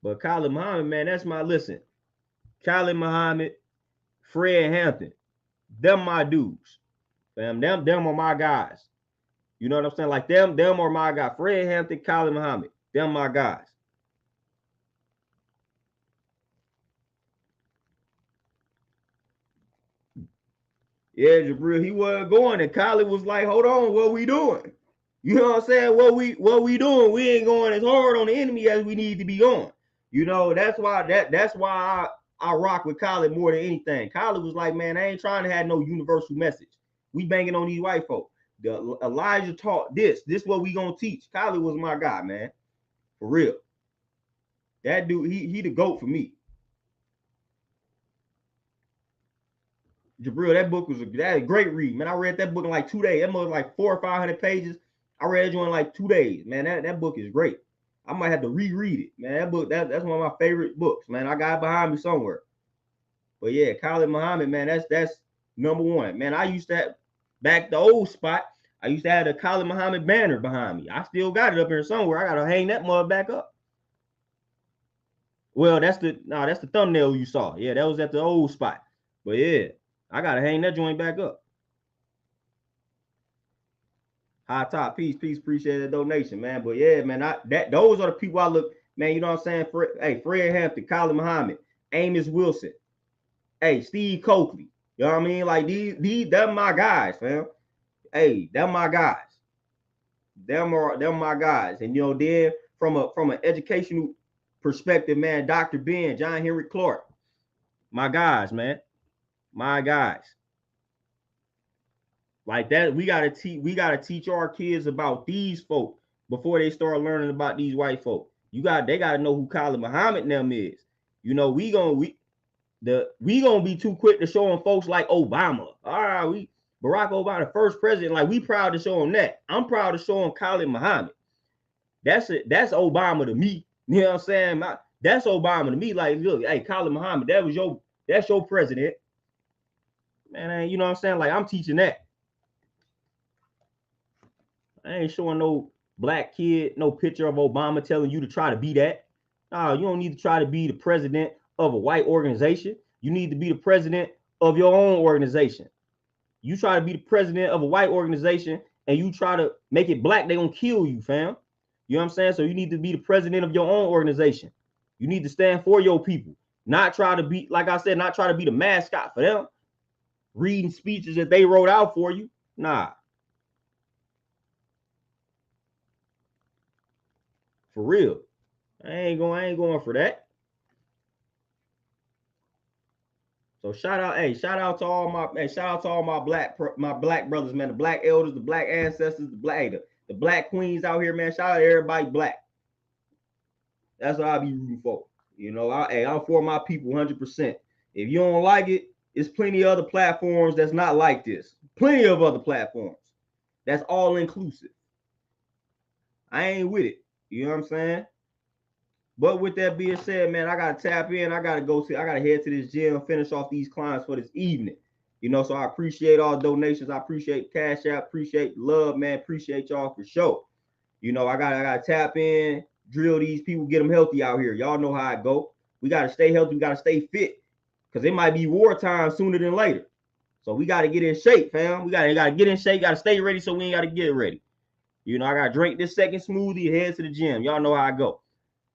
But Khalid Muhammad, man, that's my listen. Khalid Muhammad, Fred Hampton, them my dudes. Fam, them are my guys. You know what I'm saying? Like them are my guys. Fred Hampton, Khalid Muhammad, them my guys. Yeah, Jabril, he wasn't going, and Khalid was like, "Hold on, what we doing?" You know what I'm saying? What we doing? We ain't going as hard on the enemy as we need to be going. You know, that's why I rock with Khalid more than anything. Khalid was like, man, I ain't trying to have no universal message. We banging on these white folk. Elijah taught this. This what we gonna teach. Khalid was my guy, man. For real. That dude, he the GOAT for me. Jabril, that book was a great read, man. I read that book in like 2 days. That book was like 400 or 500 pages. I read it in like 2 days, man. That book is great. I might have to reread it, man. That book, that's one of my favorite books, man. I got it behind me somewhere. But yeah, Khalid Muhammad, man, that's number one, man. I used to have back the old spot. I used to have the Khalid Muhammad banner behind me. I still got it up here somewhere. I gotta hang that mug back up. Well, that's the thumbnail you saw. Yeah, that was at the old spot. But yeah, I gotta hang that joint back up. High top, peace, appreciate the donation, man. But yeah, man, those are the people I look, man. You know what I'm saying? Fred Hampton, Khalid Muhammad, Amos Wilson, Steve Coakley. You know what I mean? Like these, them my guys, fam. Hey, them my guys. Them my guys. And you know, then from an educational perspective, man, Dr. Ben, John Henry Clark, my guys, man, my guys. Like that, we gotta teach our kids about these folk before they start learning about these white folk. They gotta know who Khalid Muhammad and them is. You know, we gonna be too quick to show them folks like Obama. All right, Barack Obama, the first president, like we proud to show them that. I'm proud to show them Khalid Muhammad. That's it. That's Obama to me. You know what I'm saying? That's Obama to me. Like, look, hey, Khalid Muhammad, that's your president. Man, you know what I'm saying? Like, I'm teaching that. I ain't showing no black kid no picture of Obama telling you to try to be that. No, you don't need to try to be the president of a white organization. You need to be the president of your own organization. You try to be the president of a white organization and you try to make it black, they gonna kill you, fam. You know what I'm saying? So you need to be the president of your own organization. You need to stand for your people. Not try to be, like I said, not try to be the mascot for them. Reading speeches that they wrote out for you. Nah. For real. I ain't going for that. So shout out to all my black brothers, man, the black elders, the black ancestors, the black queens out here, man. Shout out to everybody black. That's what I'll be rooting for. You know, I'm for my people 100%. If you don't like it, there's plenty of other platforms that's not like this. Plenty of other platforms. That's all inclusive. I ain't with it. You know what I'm saying? But with that being said, man, I gotta tap in. I gotta head to this gym, finish off these clients for this evening. You know, so I appreciate all donations. I appreciate Cash App, appreciate love, man. Appreciate y'all for sure. You know, I gotta tap in, drill these people, get them healthy out here. Y'all know how I go. We gotta stay healthy. We gotta stay fit, because it might be wartime sooner than later. So we gotta get in shape, fam. We gotta get in shape. Gotta stay ready, so we ain't gotta get ready. You know, I gotta drink this second smoothie, head to the gym. Y'all know how I go.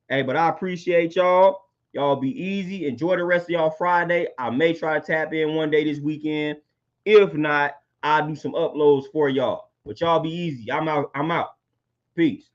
Hey, but I appreciate y'all. Y'all be easy. Enjoy the rest of y'all Friday. I may try to tap in one day this weekend. If not, I'll do some uploads for y'all. But y'all be easy. I'm out. Peace.